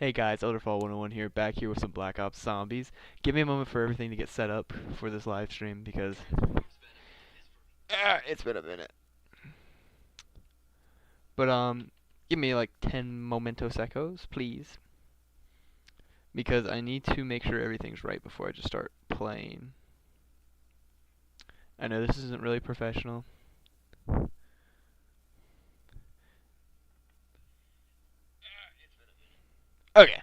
Hey guys, Elderfall 101 here, back here with some Black Ops Zombies. Give me a moment for everything to get set up for this live stream because it's been a minute. But give me like 10 momento secos, please, because I need to make sure everything's right before I just start playing. I know this isn't really professional. Okay,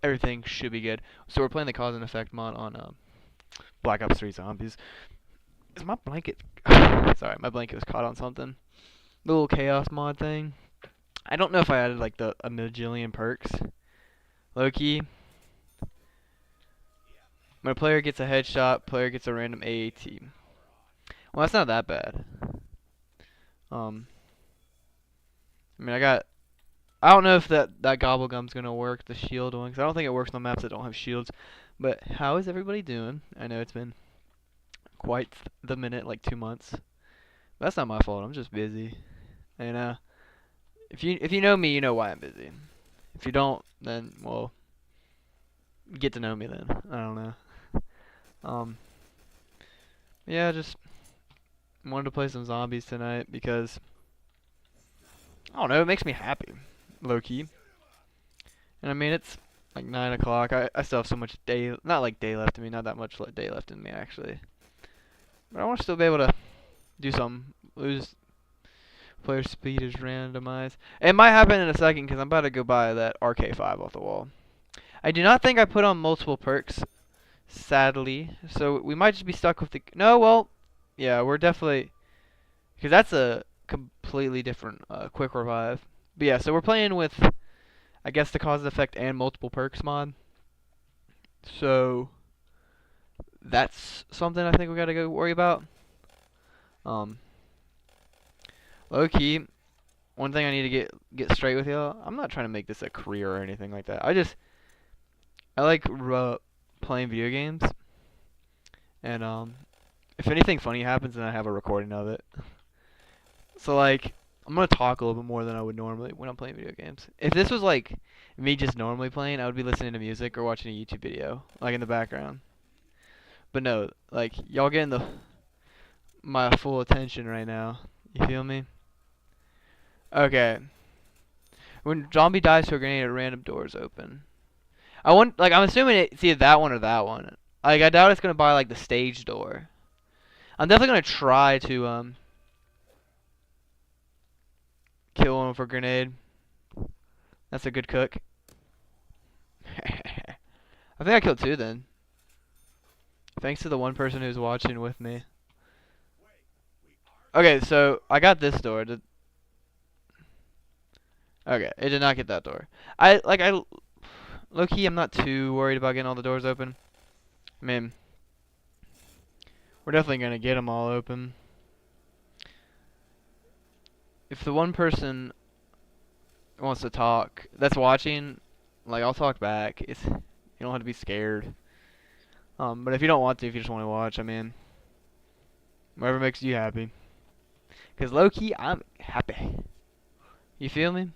everything should be good. So we're playing the cause and effect mod on Black Ops 3 Zombies. Is my blanket? Sorry, my blanket was caught on something. The little chaos mod thing. I don't know if I added like a majillion perks. Low key, when a player gets a headshot, player gets a random AAT. Well, that's not that bad. Um, I mean, I don't know if that gobblegum's gonna work, the shield one, 'cause I don't think it works on maps that don't have shields. But how is everybody doing? I know it's been quite the minute, like 2 months. But that's not my fault. I'm just busy. And if you know me, you know why I'm busy. If you don't, then well, get to know me then. I don't know. Um, yeah, just wanted to play some zombies tonight because I don't know, it makes me happy, low key. And I mean, it's like 9 o'clock. I still have so much day, not like day left in me, not that much day left in me actually. But I want to still be able to do something. Lose player speed is randomized. It might happen in a second because I'm about to go buy that RK5 off the wall. I do not think I put on multiple perks, sadly. So we might just be stuck with the. No, well, yeah, we're definitely. Because that's a completely different quick revive. But yeah, so we're playing with, I guess, the cause and effect and multiple perks mod. So that's something I think we gotta go worry about. Um, Low key, one thing I need to get straight with y'all. I'm not trying to make this a career or anything like that. I like playing video games, and if anything funny happens, then I have a recording of it. So like, I'm gonna talk a little bit more than I would normally when I'm playing video games. If this was like me just normally playing, I would be listening to music or watching a YouTube video, like in the background. But no, like y'all getting my full attention right now. You feel me? Okay. When zombie dies to a grenade, random doors open. I'm assuming it's either that one or that one. Like, I doubt it's gonna buy like the stage door. I'm definitely gonna try to kill him for grenade. That's a good cook. I think I killed two then. Thanks to the one person who's watching with me. Okay, so I got this door. Okay, it did not get that door. Low key, I'm not too worried about getting all the doors open. I mean, we're definitely gonna get them all open. If the one person wants to talk that's watching, like, I'll talk back. You don't have to be scared. But if you don't want to, if you just want to watch, I mean, whatever makes you happy. Cause low key, I'm happy. You feel me?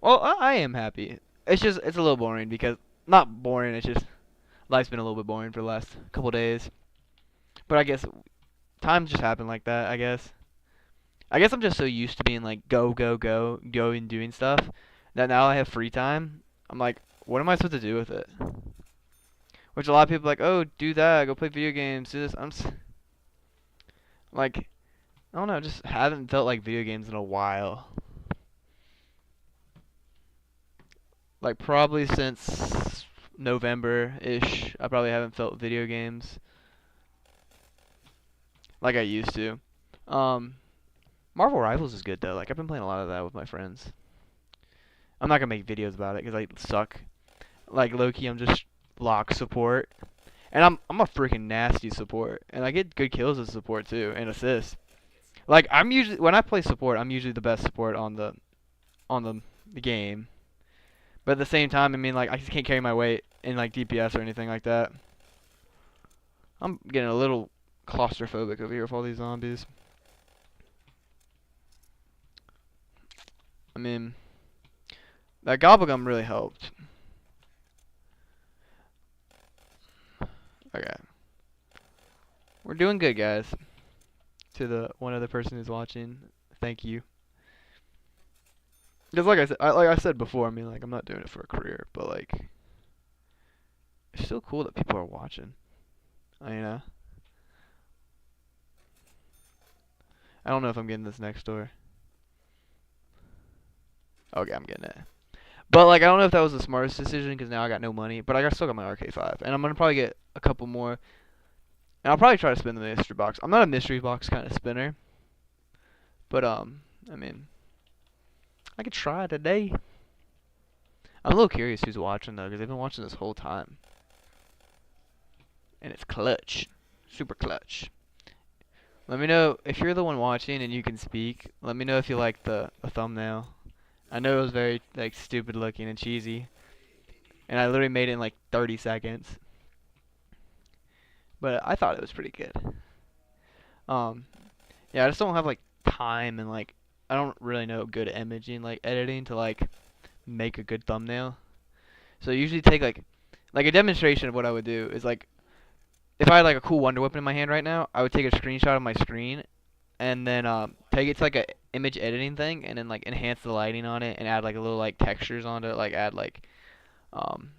Well, I am happy. It's a little boring because not boring. It's just life's been a little bit boring for the last couple days. But I guess times just happen like that. I guess I'm just so used to being like go go go go and doing stuff that now I have free time. I'm like, what am I supposed to do with it? Which a lot of people are like, oh, do that, go play video games, do this. Like, I don't know, just haven't felt like video games in a while. Like probably since November-ish, I probably haven't felt video games like I used to. Marvel Rivals is good though. Like I've been playing a lot of that with my friends. I'm not gonna make videos about it because I suck. Like low key, I'm just lock support, and I'm a freaking nasty support, and I get good kills as support too and assists. Like I'm usually when I play support, I'm usually the best support on the game. But at the same time, I mean like I just can't carry my weight in like DPS or anything like that. I'm getting a little claustrophobic over here with all these zombies. I mean, That gobblegum really helped. Okay. We're doing good, guys. To the one other person who's watching, thank you. Because like I said before, I mean, like I'm not doing it for a career, but like it's still cool that people are watching. You know. I don't know if I'm getting this next door. Okay, I'm getting it. But like I don't know if that was the smartest decision because now I got no money, but still got my RK5, and I'm gonna probably get a couple more. And I'll probably try to spin the mystery box. I'm not a mystery box kind of spinner, but I mean, I could try today. I'm a little curious who's watching though, because they've been watching this whole time, and it's clutch, super clutch. Let me know if you're the one watching and you can speak. Let me know if you like the thumbnail. I know it was very like stupid looking and cheesy, and I literally made it in like 30 seconds, but I thought it was pretty good. Um, yeah, I just don't have like time and like I don't really know good imaging like editing to like make a good thumbnail. So I usually take like a demonstration of what I would do is like if I had like a cool Wonder Weapon in my hand right now, I would take a screenshot of my screen and then take it to like a image editing thing and then like enhance the lighting on it and add like a little like textures onto it, like add um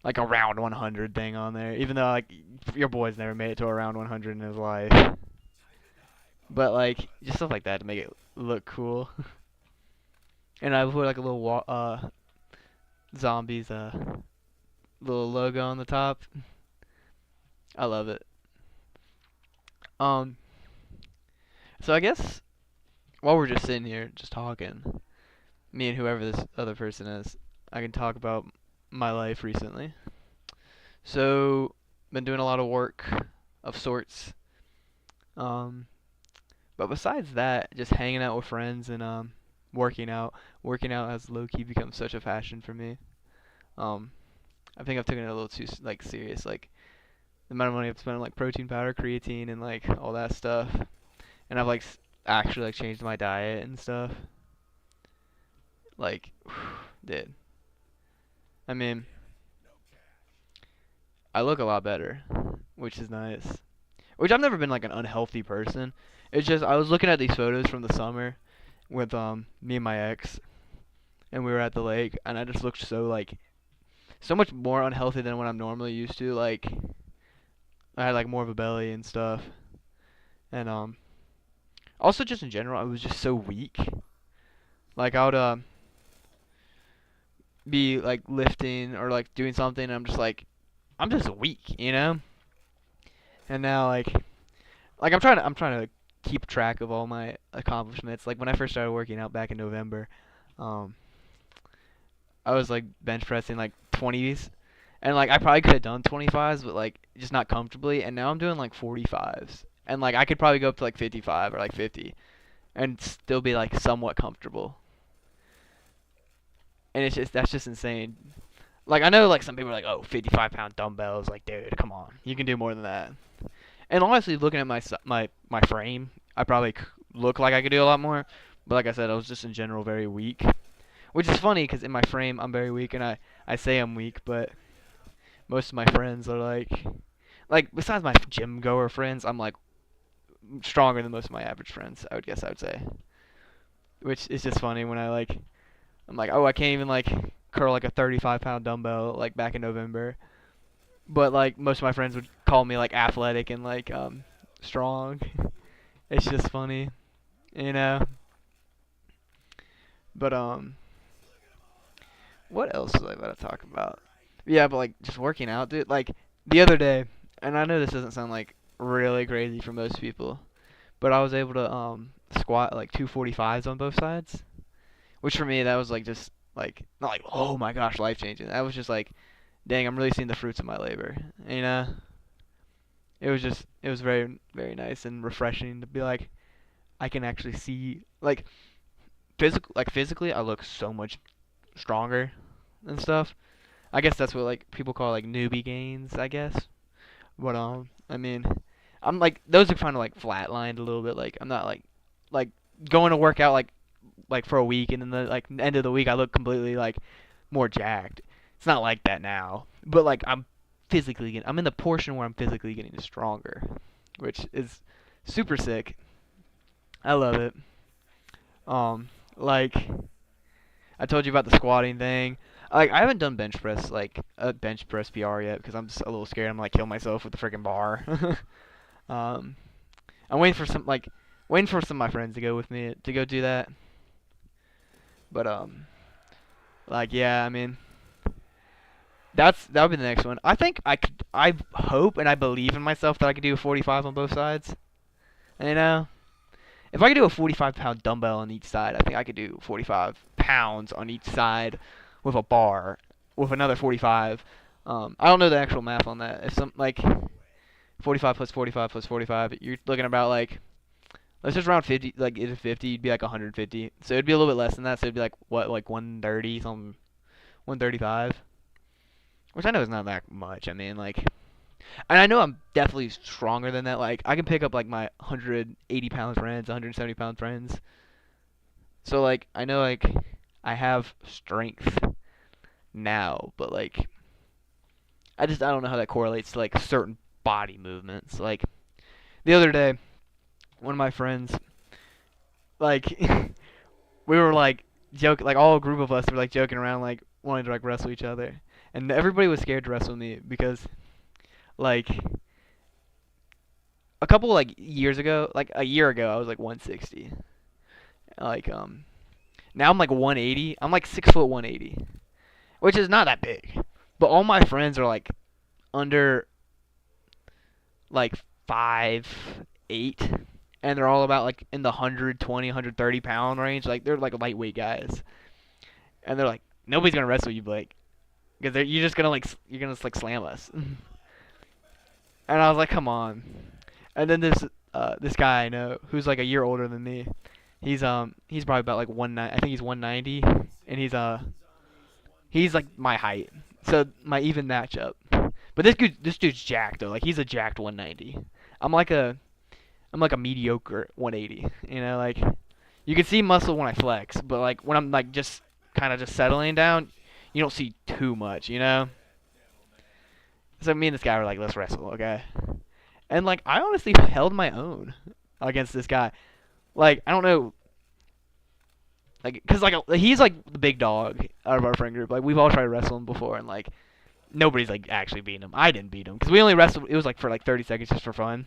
like a round 100 thing on there, even though like your boy's never made it to a round 100 in his life. But like just stuff like that to make it look cool. And I put like a little zombies little logo on the top. I love it. Um so I guess while we're just sitting here just talking, me and whoever this other person is, I can talk about my life recently. So been doing a lot of work of sorts. Um but besides that, just hanging out with friends and working out. Working out has low key become such a passion for me. Um I think I've taken it a little too like serious, like the amount of money I've spent on like protein powder, creatine, and like all that stuff. And I've like actually like changed my diet and stuff. Like, dude. I mean, I look a lot better, which is nice. Which I've never been like an unhealthy person. It's just I was looking at these photos from the summer with me and my ex, and we were at the lake, and I just looked so like so much more unhealthy than what I'm normally used to. Like I had like more of a belly and stuff, and also just in general I was just so weak. Like I would be like lifting or like doing something, and I'm just like I'm just weak, you know. And now like I'm trying to keep track of all my accomplishments. Like when I first started working out back in November, um, I was like bench pressing like 20s, and like I probably could have done 25s, but like just not comfortably. And now I'm doing like 45s, and like I could probably go up to like 55 or like 50, and still be like somewhat comfortable. And it's just that's just insane. Like I know like some people are like, oh, 55-pound dumbbells, like dude, come on, you can do more than that. And honestly, looking at my frame, I probably look like I could do a lot more. But like I said, I was just in general very weak, which is funny because in my frame I'm very weak, and I say I'm weak, but most of my friends are like besides my gym goer friends, I'm like stronger than most of my average friends. I would say, which is just funny when I'm like, oh, I can't even like curl like a 35-pound dumbbell like back in November. But like most of my friends would call me like athletic and like strong. It's just funny, you know. But what else was I about to talk about? Yeah, but like just working out, dude. Like the other day, and I know this doesn't sound like really crazy for most people, but I was able to squat like 245s on both sides, which for me that was like just like not like oh my gosh life changing. That was just like dang, I'm really seeing the fruits of my labor, you know. It was very very nice and refreshing to be like I can actually see like physically I look so much stronger and stuff. I guess that's what like people call like newbie gains, I guess. But I mean, I'm like those are kind of like flatlined a little bit. Like I'm not like going to work out like like for a week, and then the like end of the week I look completely like more jacked. It's not like that now, but like I'm in the portion where I'm physically getting stronger, which is super sick. I love it. Like I told you about the squatting thing. Like I haven't done bench press like a bench press PR yet because I'm just a little scared. I'm gonna like kill myself with the freaking bar. um, I'm waiting for some of my friends to go with me to go do that. But like yeah, I mean that'll be the next one. I think I hope and I believe in myself that I could do a 45 on both sides. You know, if I could do a 45-pound dumbbell on each side, I think I could do 45 pounds on each side with a bar with another 45. I don't know the actual math on that. If some like 45 plus 45 plus 45, you're looking about like let's just round 50. Like it's 50, you'd be like 150. So it'd be a little bit less than that. So it'd be like what, like 130 something, 135, which I know is not that much. I mean like. And I know I'm definitely stronger than that. Like I can pick up like my 180-pound friends, 170-pound friends. So like I know like I have strength now, but like I don't know how that correlates to like certain body movements. Like the other day, one of my friends like we were like joking, like all a group of us were like joking around like wanting to like wrestle each other. And everybody was scared to wrestle me because like a couple like years ago, like a year ago, I was like 160. Like now I'm like 180. I'm like 6 foot 180, which is not that big. But all my friends are like under like 5'8", and they're all about like in the 120, 130-pound range. Like they're like lightweight guys, and they're like nobody's gonna wrestle you, Blake, because you're just gonna like you're gonna just like slam us. And I was like, come on. And then this guy I know who's like a year older than me. He's probably about like I think he's 190, and he's like my height. So my even matchup. But this dude's jacked though. Like he's a jacked 190. I'm like a mediocre 180. You know, like you can see muscle when I flex, but like when I'm like just kind of just settling down, you don't see too much. You know. So me and this guy were like, let's wrestle, okay? And like I honestly held my own against this guy. Like I don't know, like cause like he's like the big dog out of our friend group. Like we've all tried to wrestle him before, and like nobody's like actually beating him. I didn't beat him because we only wrestled. It was like for like 30 seconds just for fun.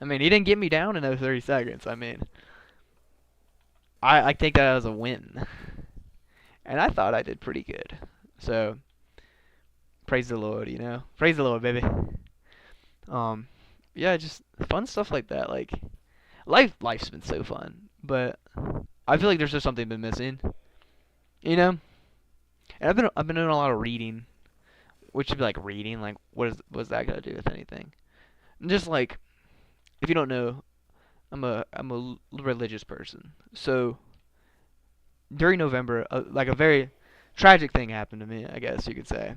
I mean, he didn't get me down in those 30 seconds. I mean, I take that as a win, and I thought I did pretty good. So praise the Lord, you know. Praise the Lord, baby. Um, yeah, just fun stuff like that. Like life's been so fun, but I feel like there's just something been missing, you know. And I've been doing a lot of reading, which would be like reading. Like what's that gonna do with anything? And just like if you don't know, I'm a religious person. So during November, like a very tragic thing happened to me. I guess you could say.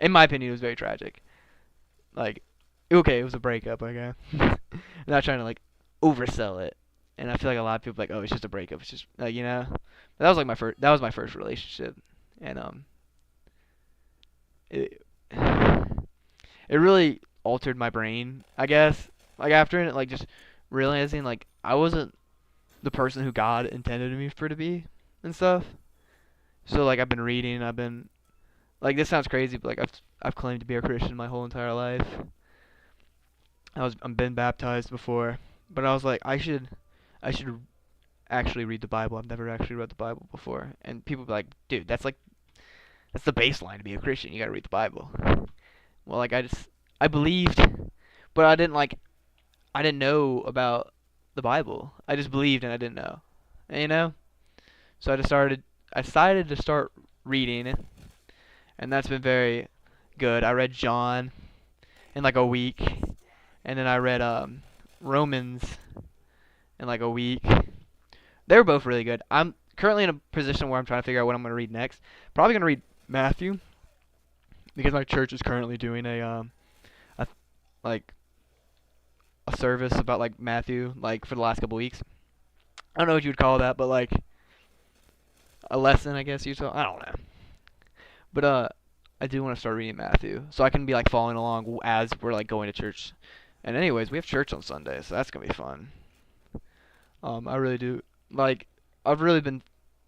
In my opinion, it was very tragic. Like, okay, it was a breakup. Okay, I'm not trying to like oversell it. And I feel like a lot of people are like, oh, it's just a breakup. It's just like, you know, that was like my first. That was my first relationship, and it it really altered my brain. I guess like after it, like just realizing like I wasn't the person who God intended me for to be and stuff. So like I've been reading. I've been like this sounds crazy, but like I've claimed to be a Christian my whole entire life. I've been baptized before, but I was like I should actually read the Bible. I've never actually read the Bible before, and people be like, dude, that's the baseline to be a Christian. You gotta read the Bible. Well, like I believed, but I didn't know about the Bible. I just believed and I didn't know, and, you know. So I decided to start reading it, and that's been very good. I read John in like a week, and then I read Romans in like a week. They were both really good. I'm currently in a position where I'm trying to figure out what I'm gonna read next. Probably gonna read Matthew because my church is currently doing a like a service about like Matthew like for the last couple weeks. I don't know what you would call that, but like a lesson, I guess you I don't know. But I do want to start reading Matthew, so I can be like following along as we're like going to church. And anyways, we have church on Sunday, so that's gonna be fun. I really do like. I've really been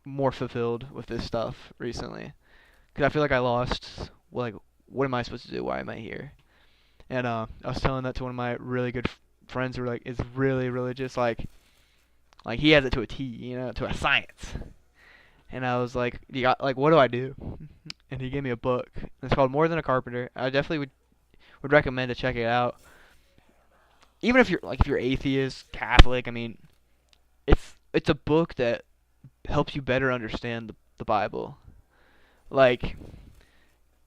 more fulfilled with this stuff recently, cause I feel like I lost like what am I supposed to do? Why am I here? And I was telling that to one of my really good friends who were like is really religious, like he has it to a T, you know, to a science. And I was like, you got like, what do I do? And he gave me a book. It's called More Than a Carpenter. I definitely would recommend to check it out. Even if you're atheist, Catholic, I mean, it's a book that helps you better understand the Bible. Like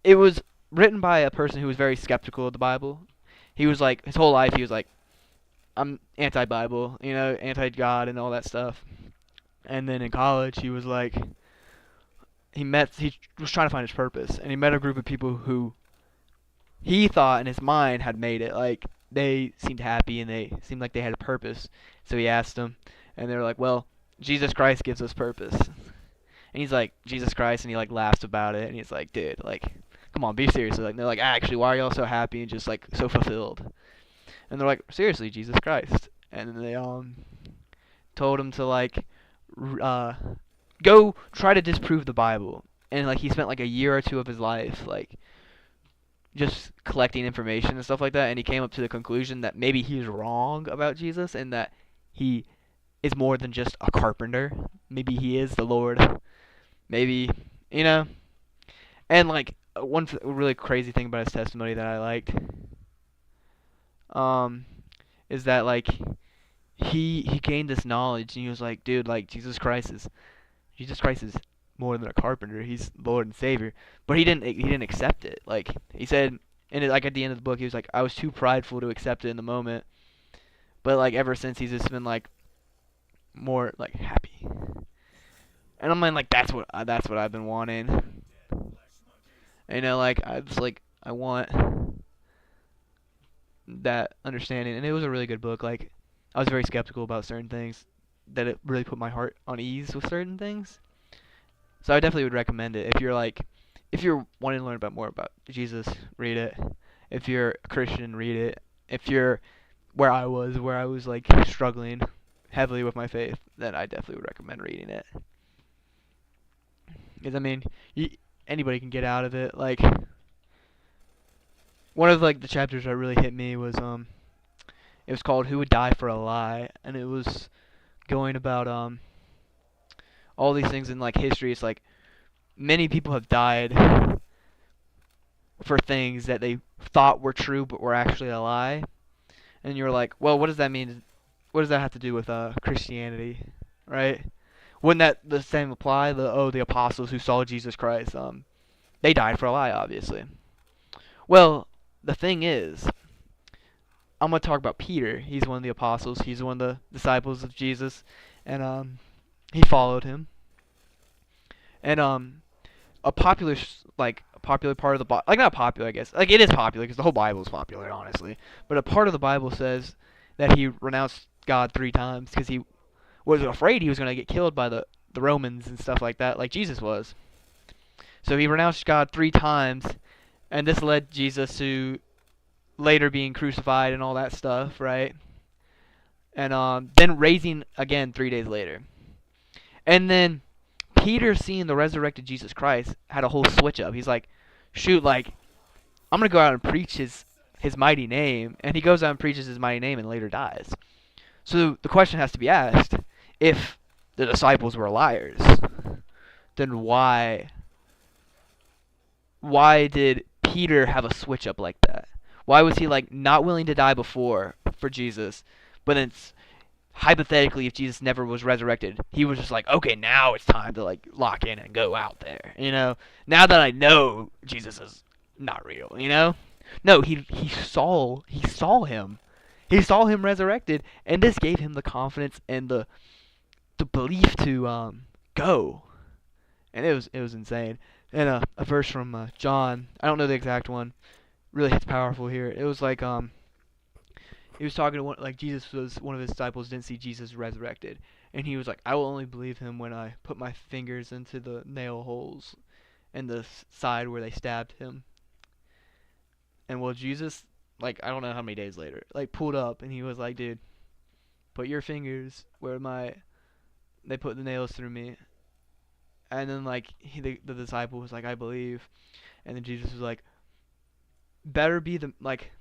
it was written by a person who was very skeptical of the Bible. He was like his whole life he was like I'm anti-Bible, you know, anti-God and all that stuff. And then in college he was like he was trying to find his purpose and he met a group of people who he thought in his mind had made it. Like they seemed happy and they seemed like they had a purpose. So he asked them, and they were like, "Well, Jesus Christ gives us purpose." And he's like, "Jesus Christ," and he like laughs about it, and he's like, "Dude, like, come on, be serious." Like they're like, "Actually, why are y'all so happy and just like so fulfilled?" And they're like, "Seriously, Jesus Christ." And then they told him to like uh go try to disprove the Bible. And like he spent like a year or two of his life like just collecting information and stuff like that, and he came up to the conclusion that maybe he was wrong about Jesus and that he is more than just a carpenter. Maybe he is the Lord. Maybe, you know. And like one really crazy thing about his testimony that I liked, um, is that like he gained this knowledge and he was like, dude, like Jesus Christ is more than a carpenter. He's Lord and Savior. But he didn't accept it. Like he said, and like at the end of the book, he was like, I was too prideful to accept it in the moment. But like ever since, he's just been like more like happy. And I'm like, that's what I've been wanting. You know, like I just like I want that understanding. And it was a really good book. Like I was very skeptical about certain things. That it really put my heart on ease with certain things. So I definitely would recommend it if you're wanting to learn about more about Jesus, read it. If you're a Christian, read it. If you're where I was like struggling heavily with my faith, then I definitely would recommend reading it. Because I mean, anybody can get out of it. Like one of like the chapters that really hit me was it was called "Who Would Die for a Lie," and it was going about all these things in like history. It's like many people have died for things that they thought were true but were actually a lie. And you're like, well, what does that mean? What does that have to do with Christianity, right? Wouldn't that the same apply? The apostles who saw Jesus Christ, they died for a lie, obviously. Well, the thing is, I'm gonna talk about Peter. He's one of the apostles. He's one of the disciples of Jesus, and he followed him. And a popular part of the Bible, like not popular, I guess, like it is popular because the whole Bible is popular, honestly. But a part of the Bible says that he renounced God 3 times because he was afraid he was going to get killed by the Romans and stuff like that, like Jesus was. So he renounced God 3 times, and this led Jesus to later being crucified and all that stuff, right? And then raising again 3 days later. And then Peter, seeing the resurrected Jesus Christ, had a whole switch up. He's like, shoot, like, I'm going to go out and preach his mighty name. And he goes out and preaches his mighty name and later dies. So the question has to be asked, if the disciples were liars, then why did Peter have a switch up like that? Why was he like not willing to die before for Jesus, but then hypothetically, if Jesus never was resurrected, he was just like, okay, now it's time to like lock in and go out there. You know, now that I know Jesus is not real. You know, no, he saw him resurrected, and this gave him the confidence and the belief to go. And it was insane. And a verse from John, I don't know the exact one, really hits powerful here. It was like he was talking to one, like Jesus was one of his disciples, didn't see Jesus resurrected, and he was like, I will only believe him when I put my fingers into the nail holes in the side where they stabbed him. And well, Jesus, like, I don't know how many days later, like, pulled up and he was like, dude, put your fingers where they put the nails through me. And then, like, the disciple was like, I believe. And then Jesus was like, better be like,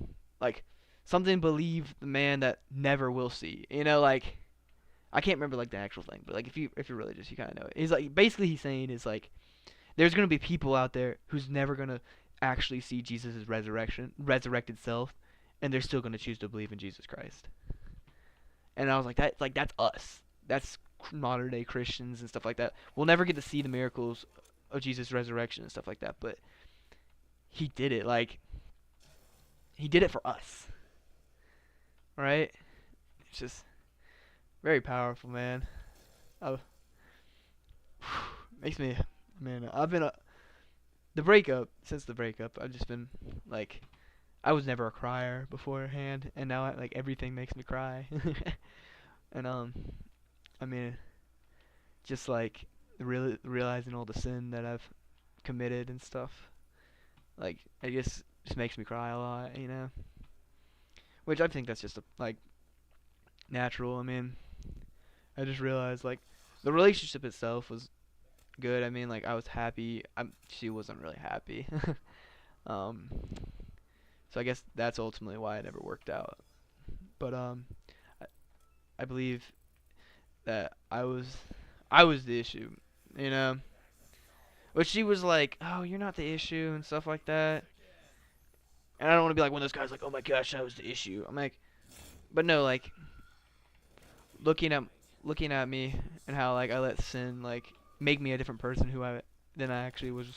something believe the man that never will see. You know, like, I can't remember, like, the actual thing, but, like, if you're religious, you kind of know it. He's like, basically he's saying is, like, there's going to be people out there who's never going to actually see Jesus' resurrected self, and they're still going to choose to believe in Jesus Christ. And I was like, that's us. That's modern day Christians and stuff like that. We'll never get to see the miracles of Jesus' resurrection and stuff like that, but he did it. Like, he did it for us. Right? It's just very powerful, man. Oh, makes me, man, I've been, since the breakup, I've just been, like, I was never a crier beforehand, and now, like, everything makes me cry. And, I mean, just, like, realizing all the sin that I've committed and stuff, like, I guess just makes me cry a lot, you know? Which I think that's just, like, natural. I mean, I just realized, like, the relationship itself was good. I mean, like, I was happy. She wasn't really happy. um, so I guess that's ultimately why it never worked out. But I, I believe that I was the issue, you know. But she was like, "Oh, you're not the issue" and stuff like that. And I don't want to be like one of those guys like, "Oh my gosh, I was the issue." I'm like, but no, like looking at looking at me and how like I let sin like make me a different person than I actually was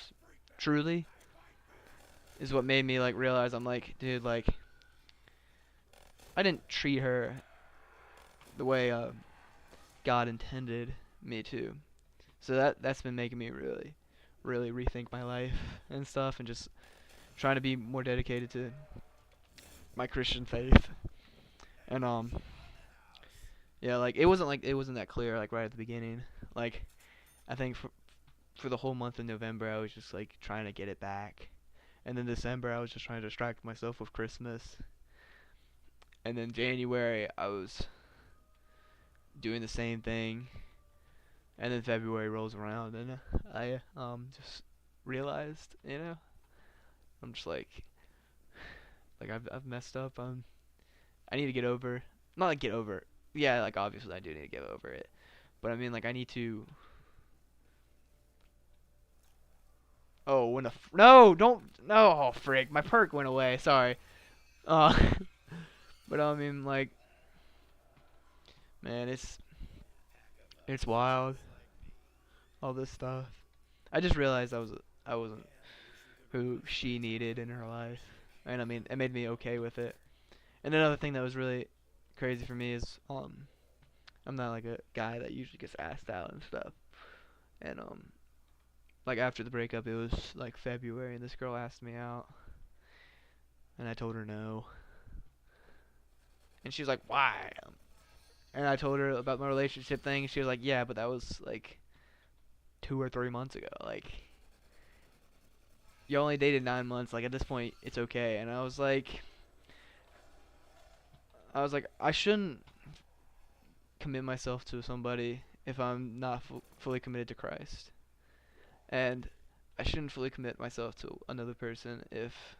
truly is what made me like realize I'm like, dude, like I didn't treat her the way God intended me to. So that's been making me really rethink my life and stuff and just trying to be more dedicated to my Christian faith. And yeah, like it wasn't that clear like right at the beginning. Like I think for the whole month of November I was just like trying to get it back. And then December I was just trying to distract myself with Christmas. And then January I was doing the same thing. And then February rolls around and I just realized, you know, I'm just like I've messed up. I need to get over, not like get over. Yeah, like obviously I do need to get over it. But I mean like I need to. Oh, no, don't no. Oh, frig, my perk went away. Sorry. Uh, but I mean like, man, it's wild. All this stuff. I just realized I wasn't who she needed in her life, and I mean it made me okay with it. And another thing that was really crazy for me is I'm not like a guy that usually gets asked out and stuff. And like after the breakup it was like February and this girl asked me out and I told her no. And she was like, "Why?" And I told her about my relationship thing and she was like, "Yeah, but that was like 2 or 3 months ago. Like you only dated 9 months. Like at this point it's okay." And I was like I shouldn't commit myself to somebody if I'm not fully committed to Christ. And I shouldn't fully commit myself to another person if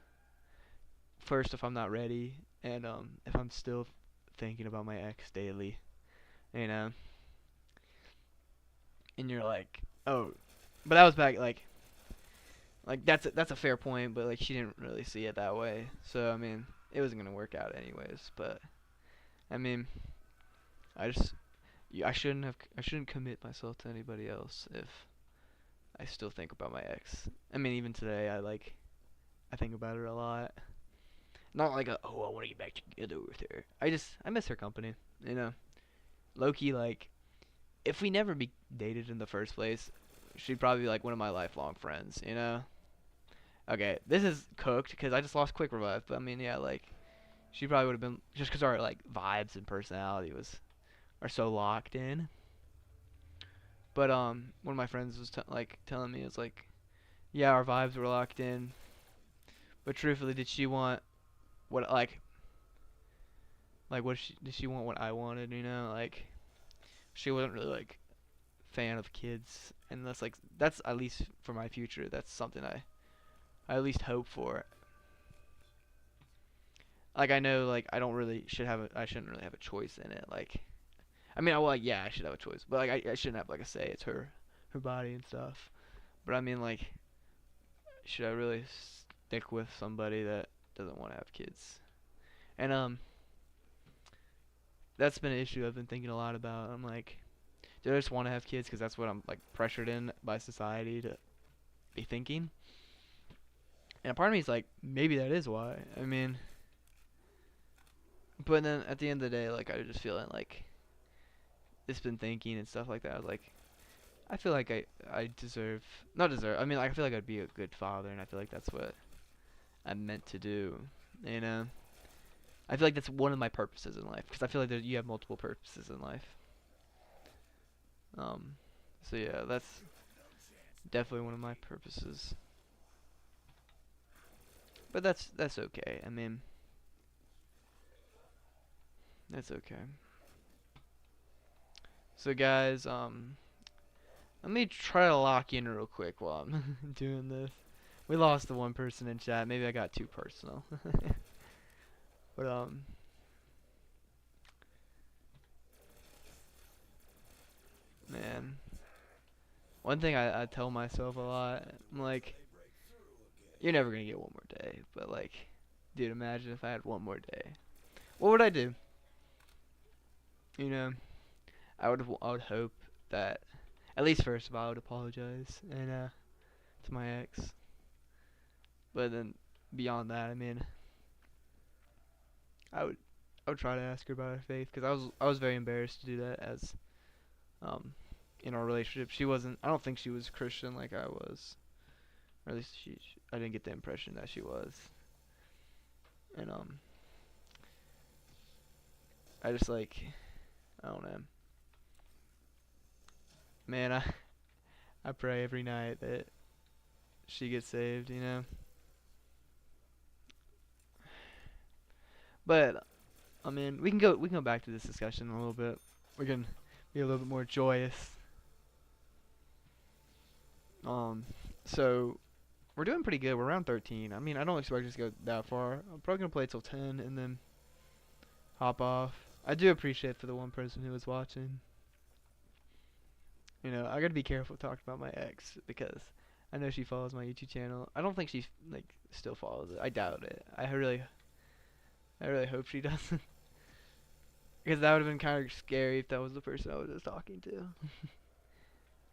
I'm not ready and if I'm still thinking about my ex daily, you know. And you're like, "Oh, but that was back like that's a fair point, but like she didn't really see it that way. So I mean, it wasn't going to work out anyways, but I mean, I just I shouldn't commit myself to anybody else if I still think about my ex. I mean, even today I think about her a lot. Not like oh, I want to get back together with her. I miss her company, you know. Low key, like if we never be dated in the first place, she'd probably be like one of my lifelong friends, you know. Okay, this is cooked because I just lost quick revive, but I mean, yeah, like she probably would have been just because our like vibes and personality are so locked in. But one of my friends was like telling me, it's like, yeah, our vibes were locked in, but truthfully, did she want what like what did she want what I wanted? You know, like she wasn't really like fan of kids, and that's at least for my future. That's something I at least hope for. Like I know like I shouldn't really have a choice in it. Like I mean, like yeah, I should have a choice, but like I shouldn't have like a say. It's her body and stuff. But I mean like, should I really stick with somebody that doesn't want to have kids? And that's been an issue I've been thinking a lot about. I'm like, do I just want to have kids because that's what I'm like pressured in by society to be thinking? And a part of me is like, maybe that is why. I mean, but then at the end of the day, like I just feeling like it's been thinking and stuff like that. I was like, I feel like I deserve, not deserve. I mean, like, I feel like I'd be a good father, and I feel like that's what I'm meant to do. You know, I feel like that's one of my purposes in life because I feel like you have multiple purposes in life. Um, so yeah, that's definitely one of my purposes. But that's okay. I mean, that's okay. So guys, let me try to lock in real quick while I'm doing this. We lost the one person in chat. Maybe I got too personal. But man, one thing I tell myself a lot, I'm like, you're never gonna get one more day. But like, dude, imagine if I had one more day. What would I do? You know, I would hope that at least first of all I would apologize and to my ex. But then beyond that, I mean, I would I would try to ask her about her faith because I was very embarrassed to do that as um in our relationship. She wasn't. I don't think she was Christian like I was, or at least I didn't get the impression that she was. And I just like I don't know, man. I pray every night that she gets saved. You know, but I mean we can go back to this discussion a little bit. We can be a little bit more joyous. Um, so we're doing pretty good. We're around 13. I mean, I don't expect us to go that far. I'm probably gonna play till 10 and then hop off. I do appreciate for the one person who was watching. You know, I gotta be careful talking about my ex because I know she follows my YouTube channel. I don't think she like still follows it. I doubt it. I really hope she doesn't. Because that would have been kind of scary if that was the person I was just talking to.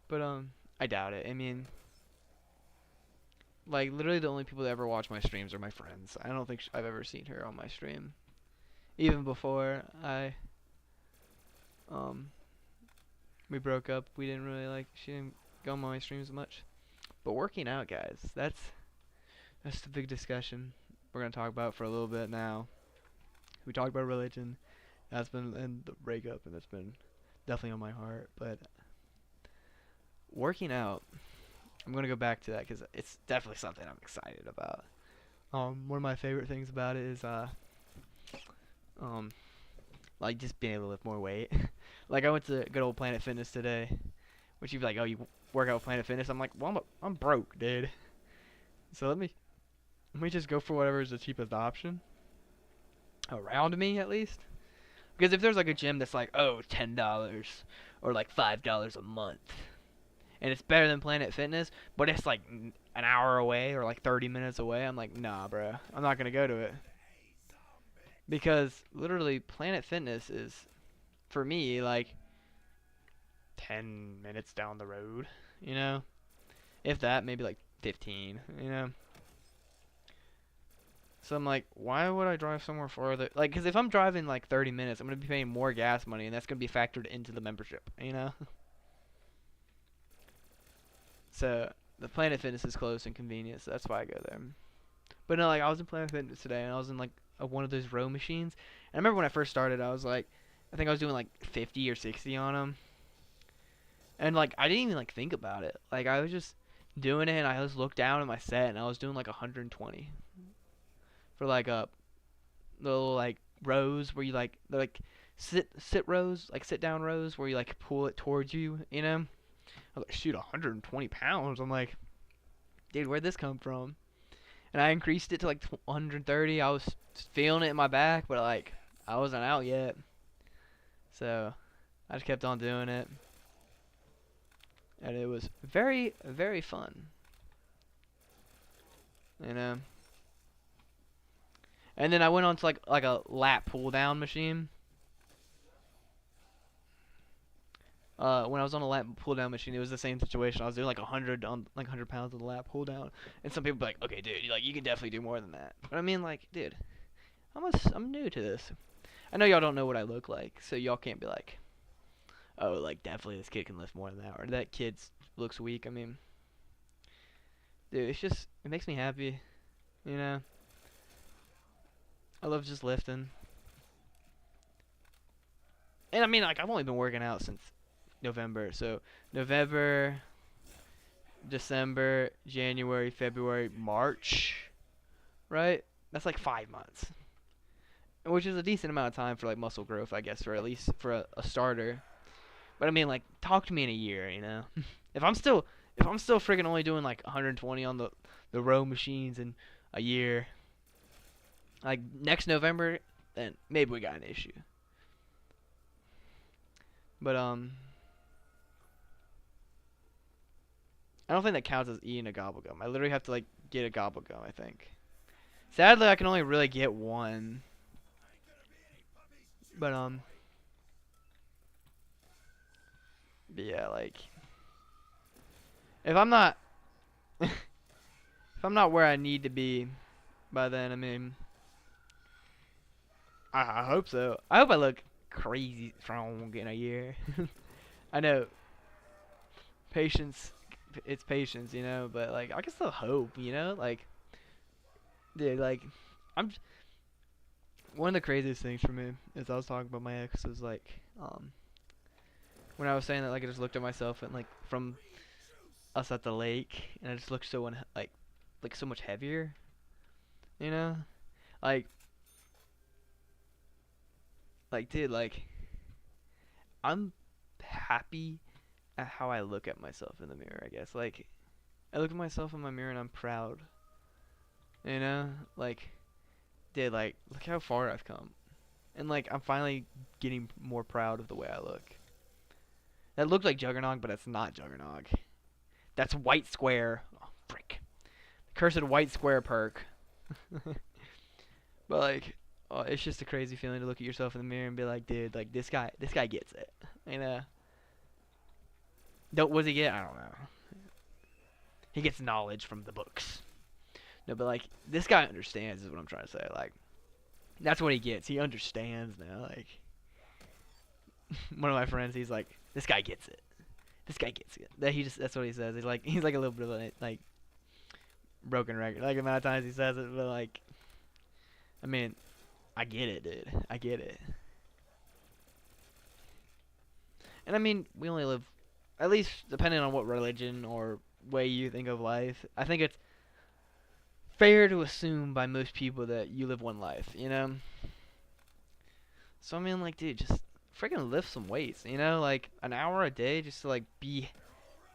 But I doubt it. I mean, like literally the only people that ever watch my streams are my friends. I don't think I've ever seen her on my stream. Even before um we broke up, we didn't really like she didn't go on my streams much. But working out, guys, that's the big discussion we're gonna talk about for a little bit now. We talked about religion, that's been and the breakup, and that's been definitely on my heart. But working out, I'm gonna go back to that because it's definitely something I'm excited about. One of my favorite things about it is um like just being able to lift more weight. Like I went to good old Planet Fitness today, which you'd be like, oh, you work out with Planet Fitness? I'm like, well, I'm broke, dude. So let me just go for whatever is the cheapest option around me at least. Because if there's like a gym that's like, oh, $10 or like $5 a month, and it's better than Planet Fitness, but it's like an hour away or like 30 minutes away, I'm like, nah, bro, I'm not gonna go to it. Because literally, Planet Fitness is for me like 10 minutes down the road, you know? If that, maybe like 15, you know? So I'm like, why would I drive somewhere farther? Like, because if I'm driving like 30 minutes, I'm going to be paying more gas money, and that's going to be factored into the membership, you know? So the Planet Fitness is close and convenient, so that's why I go there. But no, like, I was in Planet Fitness today, and I was in like one of those row machines. And I remember when I first started, I was like, I think I was doing like 50 or 60 on them, and like I didn't even like think about it. Like I was just doing it, and I just looked down at my set, and I was doing like 120 for like a little like rows where you like they're like sit rows, like sit down rows where you like pull it towards you, you know. I was like, shoot, 120 pounds. I'm like, dude, where'd this come from? And I increased it to like 130. I was feeling it in my back, but like I wasn't out yet, so I just kept on doing it, and it was very, very fun, you know. And then I went on to like a lat pull down machine. When I was on a lat pull down machine, it was the same situation. I was doing like 100 on like 100 pounds of the lat pull down, and some people be like, okay, dude, you can definitely do more than that. But I mean, like, dude, I'm new to this. I know y'all don't know what I look like, so y'all can't be like, oh, like definitely this kid can lift more than that, or that kid looks weak. I mean, dude, it's just it makes me happy, you know. I love just lifting, and I mean, like I've only been working out since November, so November, December, January, February, March, right? That's like 5 months, which is a decent amount of time for like muscle growth, I guess, or at least for a starter. But I mean, like, talk to me in a year, you know? if I'm still freaking only doing like 120 on the row machines in a year, like next November, then maybe we got an issue. But I don't think that counts as eating a gobble gum. I literally have to like get a gobble gum, I think. Sadly, I can only really get one. But but yeah, like if I'm not if I'm not where I need to be by then, I mean, I hope so. I hope I look crazy strong in a year. I know patience, it's patience, you know, but like I can still hope, you know, like dude, like I'm one of the craziest things for me is I was talking about my ex was like when I was saying that like I just looked at myself and like from us at the lake and I just looked so like so much heavier, you know, like dude, like I'm happy at how I look at myself in the mirror, I guess. Like I look at myself in my mirror and I'm proud. You know? Like dude, like look how far I've come. And like I'm finally getting more proud of the way I look. That looks like Juggernog, but it's not Juggernog. That's White Square. Oh, frick. Cursed White Square perk. But like oh, it's just a crazy feeling to look at yourself in the mirror and be like, dude, like this guy gets it. You know? What does he get? I don't know. He gets knowledge from the books. No, but like this guy understands is what I'm trying to say. Like that's what he gets. He understands now. Like one of my friends, he's like, this guy gets it. This guy gets it. That's what he says. He's like a little bit of a like broken record. Like the amount of times he says it, but like I mean, I get it, dude. I get it. And I mean, we only live, at least depending on what religion or way you think of life, I think it's fair to assume by most people that you live one life, you know? So I mean, like, dude, just freaking lift some weights, you know? Like an hour a day just to like be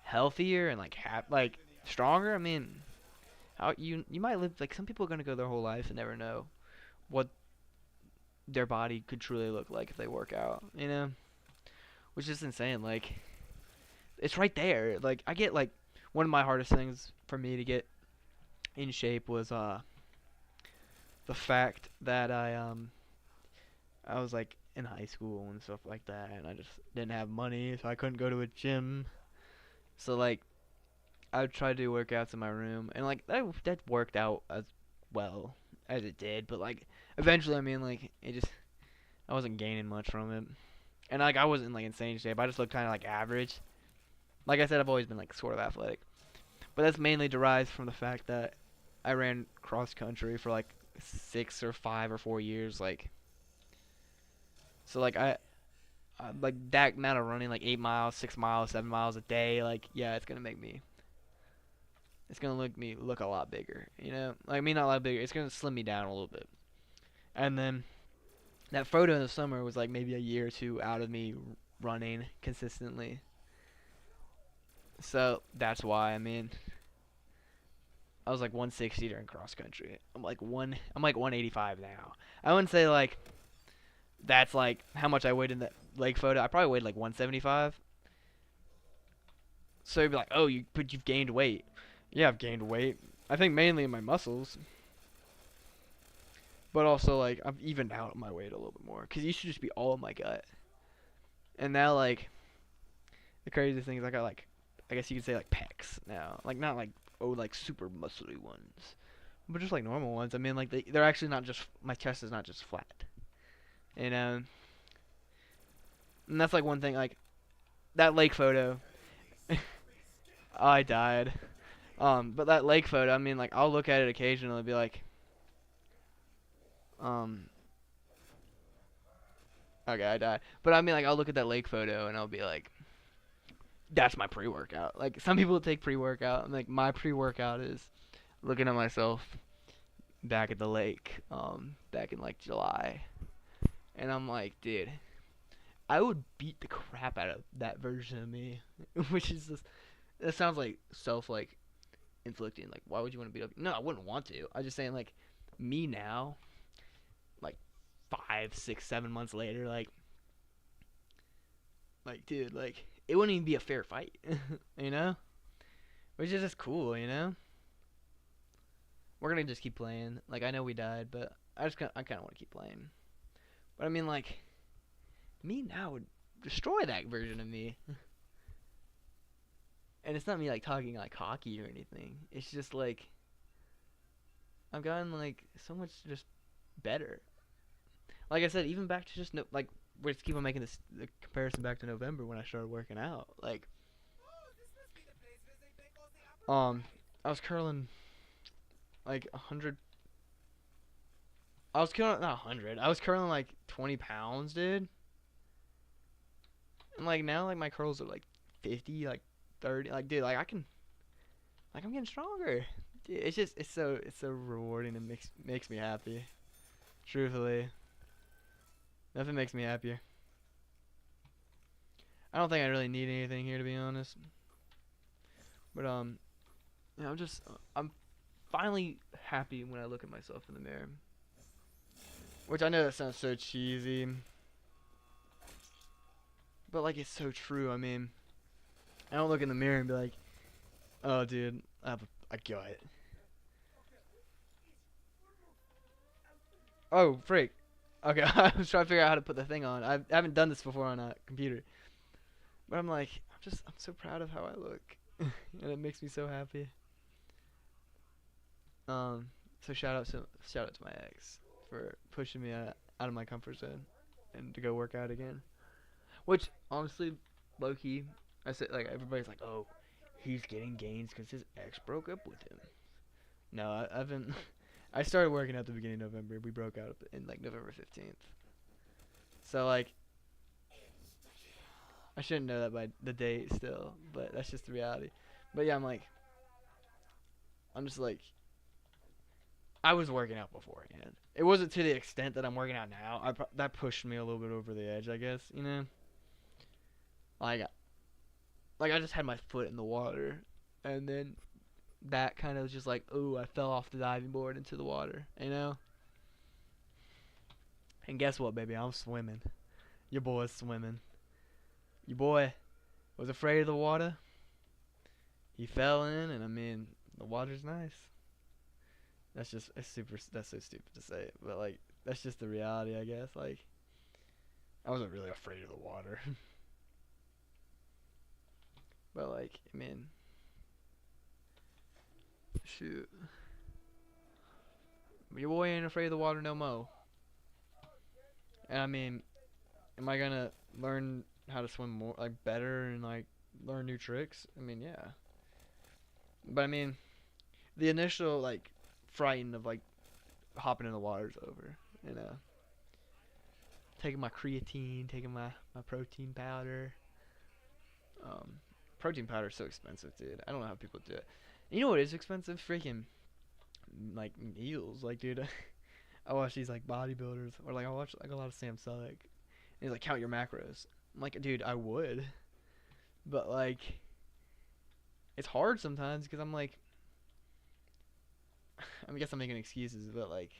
healthier and like like stronger. I mean, how you might live like some people are gonna go their whole life and never know what their body could truly look like if they work out, you know? Which is insane. Like it's right there. Like I get like one of my hardest things for me to get in shape was the fact that I was like in high school and stuff like that, and I just didn't have money, so I couldn't go to a gym. So like I would try to do workouts in my room, and like that worked out as well as it did. But like eventually, I mean, like it just I wasn't gaining much from it, and like I wasn't like insane shape. I just looked kind of like average. Like I said, I've always been like sort of athletic, but that's mainly derived from the fact that I ran cross country for like 6 or 5 or 4 years. Like, so like like that amount of running, like 8 miles, 6 miles, 7 miles a day. Like, yeah, it's gonna look a lot bigger. You know, like I mean not a lot bigger. It's gonna slim me down a little bit. And then that photo in the summer was like maybe a year or two out of me running consistently. So that's why. I mean, I was like 160 during cross country. I'm like 185 now. I wouldn't say like that's like how much I weighed in that leg photo. I probably weighed like 175. So you'd be like, oh, you've gained weight. Yeah, I've gained weight. I think mainly in my muscles, but also like I've evened out my weight a little bit more. Cause it used to just be all in my gut, and now like the crazy thing is I got like, I guess you could say like pecs now. Like not like oh like super muscly ones, but just like normal ones. I mean like they're actually not just my chest is not just flat, you know. And that's like one thing like that lake photo. I died. But that lake photo, I mean, like, I'll look at it occasionally and be like, um, okay, I died. But I mean, like, I'll look at that lake photo and I'll be like, that's my pre-workout. Like, some people take pre-workout, and like, my pre-workout is looking at myself back at the lake, back in like July, and I'm like, dude, I would beat the crap out of that version of me, which is just, it sounds like self like inflicting. Like, why would you want to beat up? No, I wouldn't want to. I'm just saying, like, me now, like 5, 6, 7 months later, like, dude, like, it wouldn't even be a fair fight, you know? Which is just cool, you know? We're gonna just keep playing. Like, I know we died, but I kind of want to keep playing. But I mean, like, me now would destroy that version of me. And it's not me like talking like cocky or anything. It's just like I've gotten like so much just better. Like I said, even back to just no, like we just keep on making this the comparison back to November when I started working out. Like, I was curling like 100. I was curling not 100. I was curling like 20 pounds, dude. And like now, like my curls are like 50, like 30. Like, dude, like I can, like I'm getting stronger. Dude, it's so rewarding and makes me happy. Truthfully, nothing makes me happier. I don't think I really need anything here to be honest. But yeah, I'm finally happy when I look at myself in the mirror. Which I know that sounds so cheesy, but like it's so true. I mean, I don't look in the mirror and be like, "Oh, dude, I got it." Oh, freak. Okay, I was trying to figure out how to put the thing on. I haven't done this before on a computer, but I'm like, I'm so proud of how I look, and it makes me so happy. Um, so shout out to my ex for pushing me out of my comfort zone and to go work out again. Which honestly, low key, I said like everybody's like, oh, he's getting gains because his ex broke up with him. No, I've been. I started working at the beginning of November. We broke out in like November 15th. So like, I shouldn't know that by the date still, but that's just the reality. But yeah, I'm just like, I was working out beforehand. It wasn't to the extent that I'm working out now. That pushed me a little bit over the edge, I guess. You know, like, I just had my foot in the water, and then that kind of was just like, ooh, I fell off the diving board into the water. You know. And guess what, baby? I'm swimming. Your boy's swimming. Your boy was afraid of the water. He fell in, and I mean, the water's nice. That's so stupid to say, but like, that's just the reality, I guess. Like, I wasn't really afraid of the water. But like, I mean, shoot. Your boy ain't afraid of the water no mo. And I mean, am I gonna learn how to swim more, like better, and like learn new tricks? I mean, yeah. But I mean, the initial like frighten of like hopping in the water's over. You know, taking my creatine, taking my protein powder. Um, Protein powder is so expensive, dude. I don't know how people do it. You know what is expensive? Freaking like meals. Like, dude, I watch these like bodybuilders, or like I watch like a lot of Sam Sulek. And he's like, count your macros. I'm like, dude, I would, but like, it's hard sometimes because I'm like, I guess I'm making excuses, but like,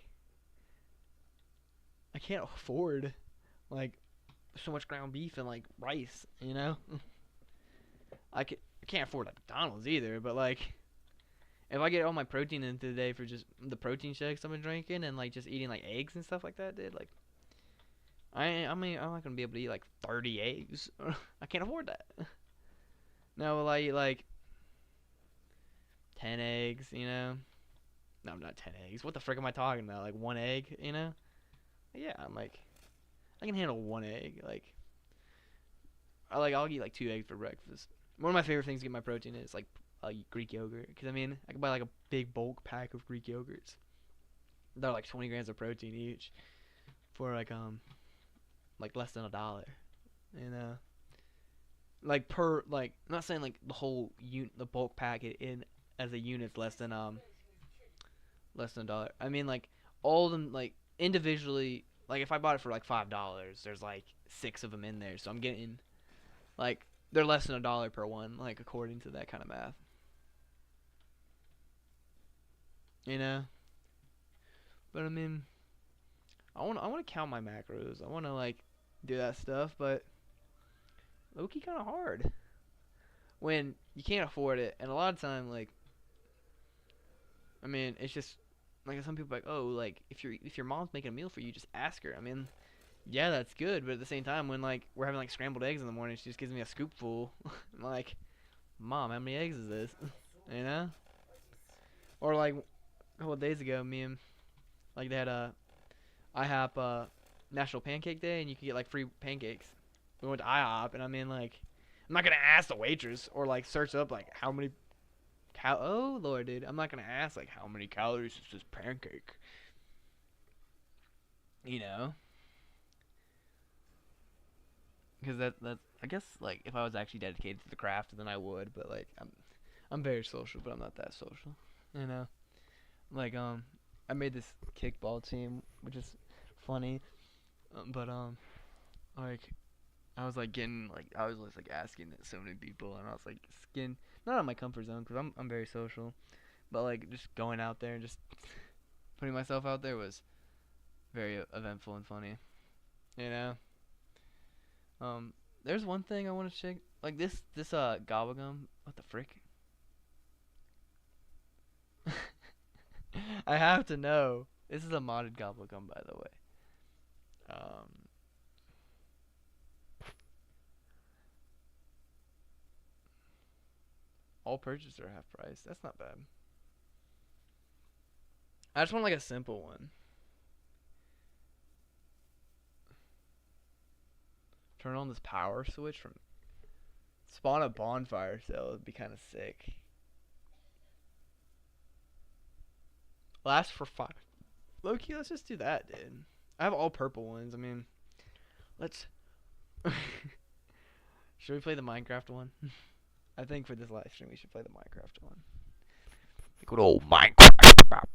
I can't afford like so much ground beef and like rice, you know. I can't afford a McDonald's either, but like, if I get all my protein into the day for just the protein shakes I've been drinking and like just eating like eggs and stuff like that, dude, like, I mean, I'm not gonna be able to eat like 30 eggs. I can't afford that. No, will I eat like 10 eggs, you know? No, I'm not 10 eggs. What the frick am I talking about? Like one egg, you know? Yeah, I'm like, I can handle one egg. Like, I'll eat like 2 eggs for breakfast. One of my favorite things to get my protein is like Greek yogurt, because I mean I can buy like a big bulk pack of Greek yogurts. They're like 20 grams of protein each for like less than $1. You know, like per like I'm not saying like the whole the bulk packet in as a unit's less than $1. I mean like all of them like individually. Like if I bought it for like $5, there's like 6 of them in there, so I'm getting like they're less than $1 per one, like according to that kind of math. You know, but I mean, I want to count my macros. I want to like do that stuff, but low key kind of hard when you can't afford it, and a lot of time like I mean it's just like some people are like, oh, like if your mom's making a meal for you, just ask her. I mean, yeah, that's good, but at the same time when like we're having like scrambled eggs in the morning, she just gives me a scoopful. I'm like, Mom, how many eggs is this? You know? Or like a couple of days ago, me and like they had a IHOP National Pancake Day, and you could get like free pancakes. We went to IHOP, and I mean like, I'm not gonna ask the waitress or like search up like how many oh lord, dude, I'm not gonna ask like how many calories is this pancake. You know? Because that I guess like if I was actually dedicated to the craft, then I would. But like I'm very social, but I'm not that social. You know? Like I made this kickball team, which is funny, but like I was like getting like I was just like asking so many people, and I was like skin not on my comfort zone because I'm very social, but like just going out there and just putting myself out there was very eventful and funny. You know, there's one thing I want to check like this gobble gum. What the frick? I have to know. This is a modded gobble gum, by the way. Um, all purchases are half price. That's not bad. I just want like a simple one. Turn on this power switch from spawn a bonfire cell. It'd be kind of sick. Last for 5. Loki, let's just do that, dude. I have all purple ones. I mean, let's. Should we play the Minecraft one? I think for this live stream we should play the Minecraft one. The good old Minecraft map.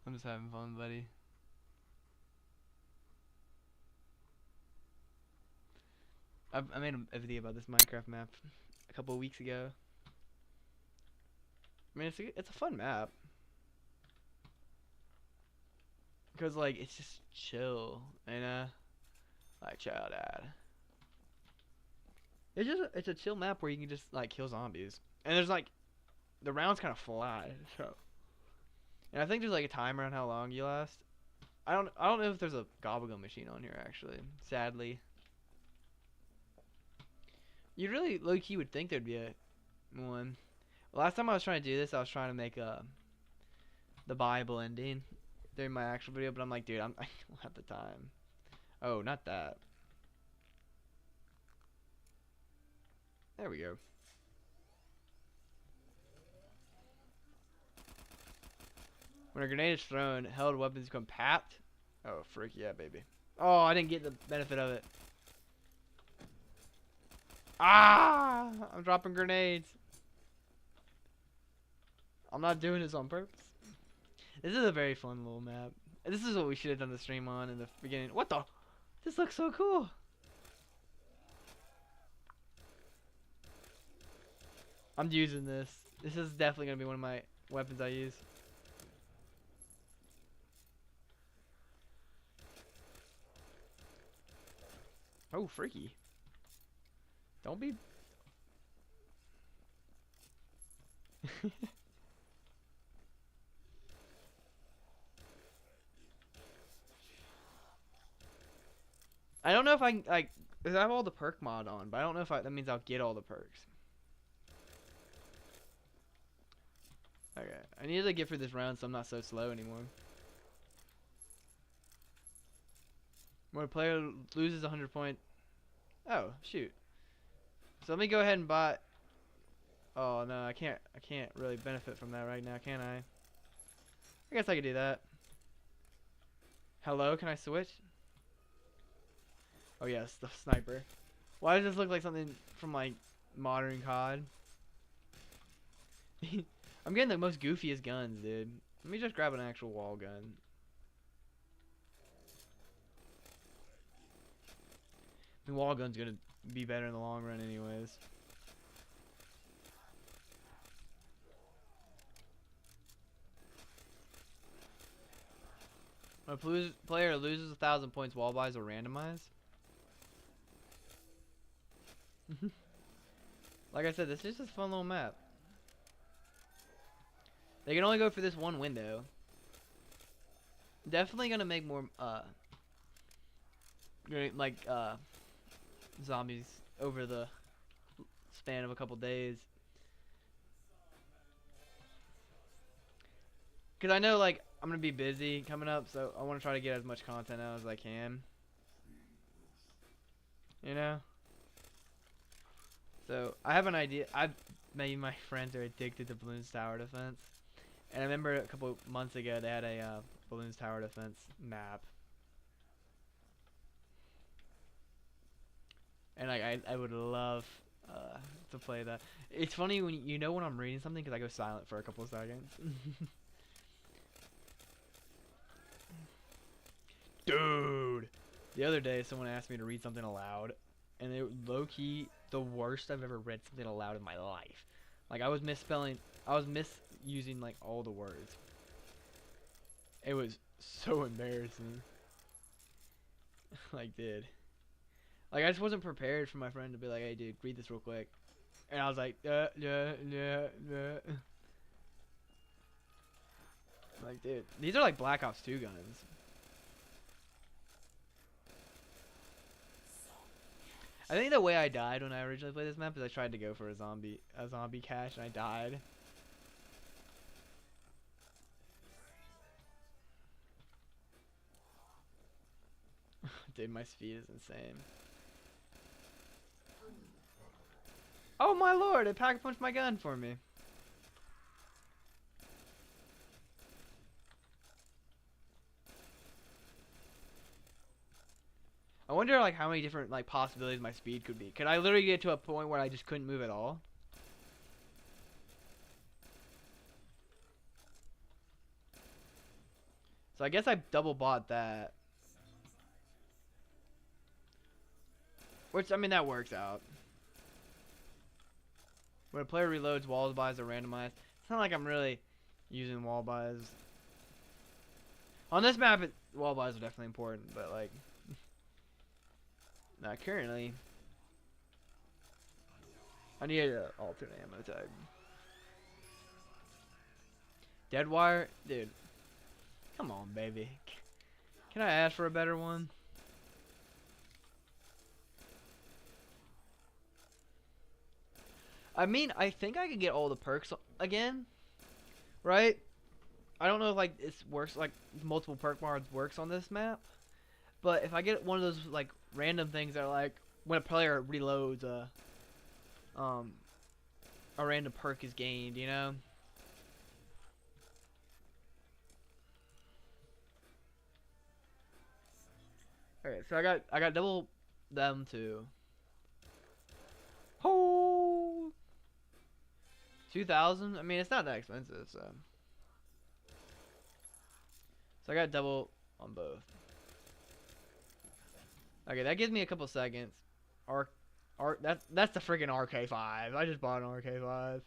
I'm just having fun, buddy. I made a video about this Minecraft map a couple of weeks ago. I mean, it's a fun map. Because, like, it's just chill, you know? Like, chill, dad. It's a chill map where you can just, like, kill zombies. And there's, like, the rounds kind of fly, so. And I think there's, like, a timer on how long you last. I don't know if there's a gobblegum machine on here, actually. Sadly. You really, low-key would think there'd be a one. Last time I was trying to do this, I was trying to make the Bible ending during my actual video, but I'm like, dude, I don't have the time. Oh, not that. There we go. When a grenade is thrown, held weapons become papped. Oh, frick yeah, baby. Oh, I didn't get the benefit of it. Ah! I'm dropping grenades. I'm not doing this on purpose. This is a very fun little map. This is what we should have done the stream on in the beginning. What the? This looks so cool. I'm using this. This is definitely going to be one of my weapons I use. Oh, freaky. Don't be... I don't know if I can, like, because I have all the perk mod on, but I don't know if that means I'll get all the perks. Okay, I need to get through this round so I'm not so slow anymore. When a player loses 100 points... Oh, shoot. So let me go ahead and buy... Oh, no, I can't really benefit from that right now, can I? I guess I could do that. Hello, can I switch? Oh, yes, the sniper. Why does this look like something from, like, modern COD? I'm getting the most goofiest guns, dude. Let me just grab an actual wall gun. The wall gun's gonna be better in the long run anyways. When a player loses 1,000 points, wall buys will randomize. Like I said, this is just a fun little map. They can only go for this one window. Definitely gonna make more zombies over the span of a couple days. Cause I know like I'm gonna be busy coming up, so I want to try to get as much content out as I can. You know. So I have an idea. Maybe my friends are addicted to Balloons Tower Defense, and I remember a couple months ago they had a Balloons Tower Defense map, and I would love to play that. It's funny when you know when I'm reading something because I go silent for a couple of seconds. Dude, the other day someone asked me to read something aloud, and it low-key the worst I've ever read something aloud in my life. Like I was mispelling, I was misusing like all the words. It was so embarrassing. Like, dude. Like I just wasn't prepared for my friend to be like, "Hey, dude, read this real quick," and I was like, yeah. Like, dude, these are like Black Ops 2 guns. I think the way I died when I originally played this map is I tried to go for a zombie cache and I died. Dude, my speed is insane. Oh my lord, it pack punched my gun for me. I wonder like how many different like possibilities my speed could be. Could I literally get to a point where I just couldn't move at all? So I guess I double bought that. Which, I mean, that works out. When a player reloads, wall buys are randomized. It's not like I'm really using wall buys. On this map, wall buys are definitely important, but like... Not currently. I need an alternate ammo type. Dead wire? Dude. Come on, baby. Can I ask for a better one? I mean, I think I could get all the perks again. Right? I don't know if like this works, like multiple perk mods works on this map. But if I get one of those like random things that are like when a player reloads, a random perk is gained, you know? Okay, so I got double them too. Oh, 2,000. I mean, it's not that expensive, so. So I got double on both. Okay, that gives me a couple seconds. Arc, that's the freaking RK5. I just bought an RK5.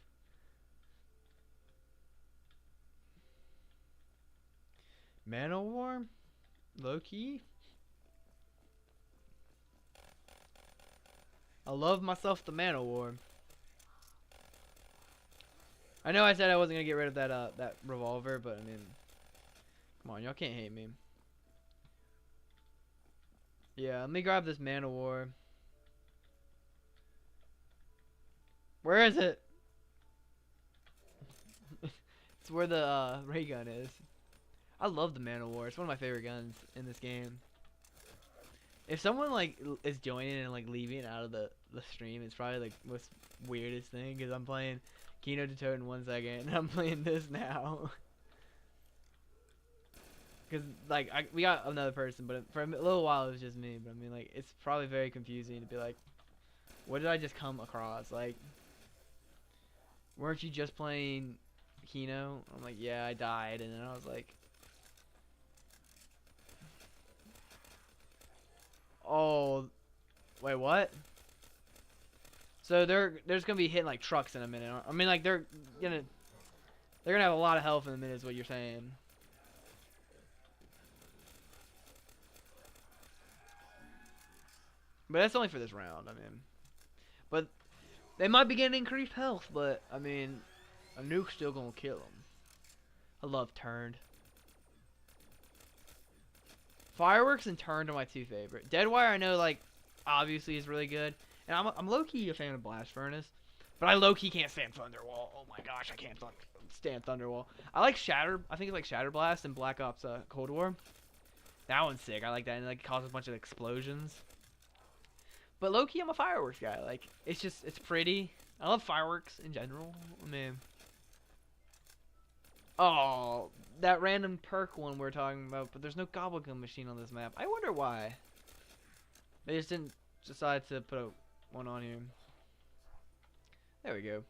Mana War, low key. I love myself the Mana War. I know I said I wasn't gonna get rid of that revolver, but I mean, come on, y'all can't hate me. Yeah, let me grab this Mana War. Where is it? It's where the ray gun is. I love the Mana War. It's one of my favorite guns in this game. If someone like is joining and like leaving out of the stream, it's probably like most weirdest thing because I'm playing Kino to Toad in 1 second and I'm playing this now. Because like we got another person, but for a little while it was just me. But I mean, like it's probably very confusing to be like, what did I just come across? Like, weren't you just playing Kino? I'm like, yeah, I died, and then I was like, oh, wait, what? So they're just gonna be hitting like trucks in a minute. I mean, like gonna they're gonna have a lot of health in a minute, is what you're saying. But that's only for this round. I mean, but they might be getting increased health. But I mean, a nuke's still gonna kill them. I love Turned. Fireworks and Turned are my two favorite. Deadwire, I know, like, obviously is really good. And I'm low-key a fan of Blast Furnace. But I low-key can't stand Thunderwall. Oh my gosh, I can't stand Thunderwall. I like Shatter. I think it's like Shatter Blast and Black Ops Cold War. That one's sick. I like that. And like, it causes a bunch of explosions. But low-key, I'm a fireworks guy. Like, it's pretty. I love fireworks in general. I mean, oh, that random perk one we're talking about, but there's no gobblegum machine on this map. I wonder why. They just didn't decide to put one on here. There we go.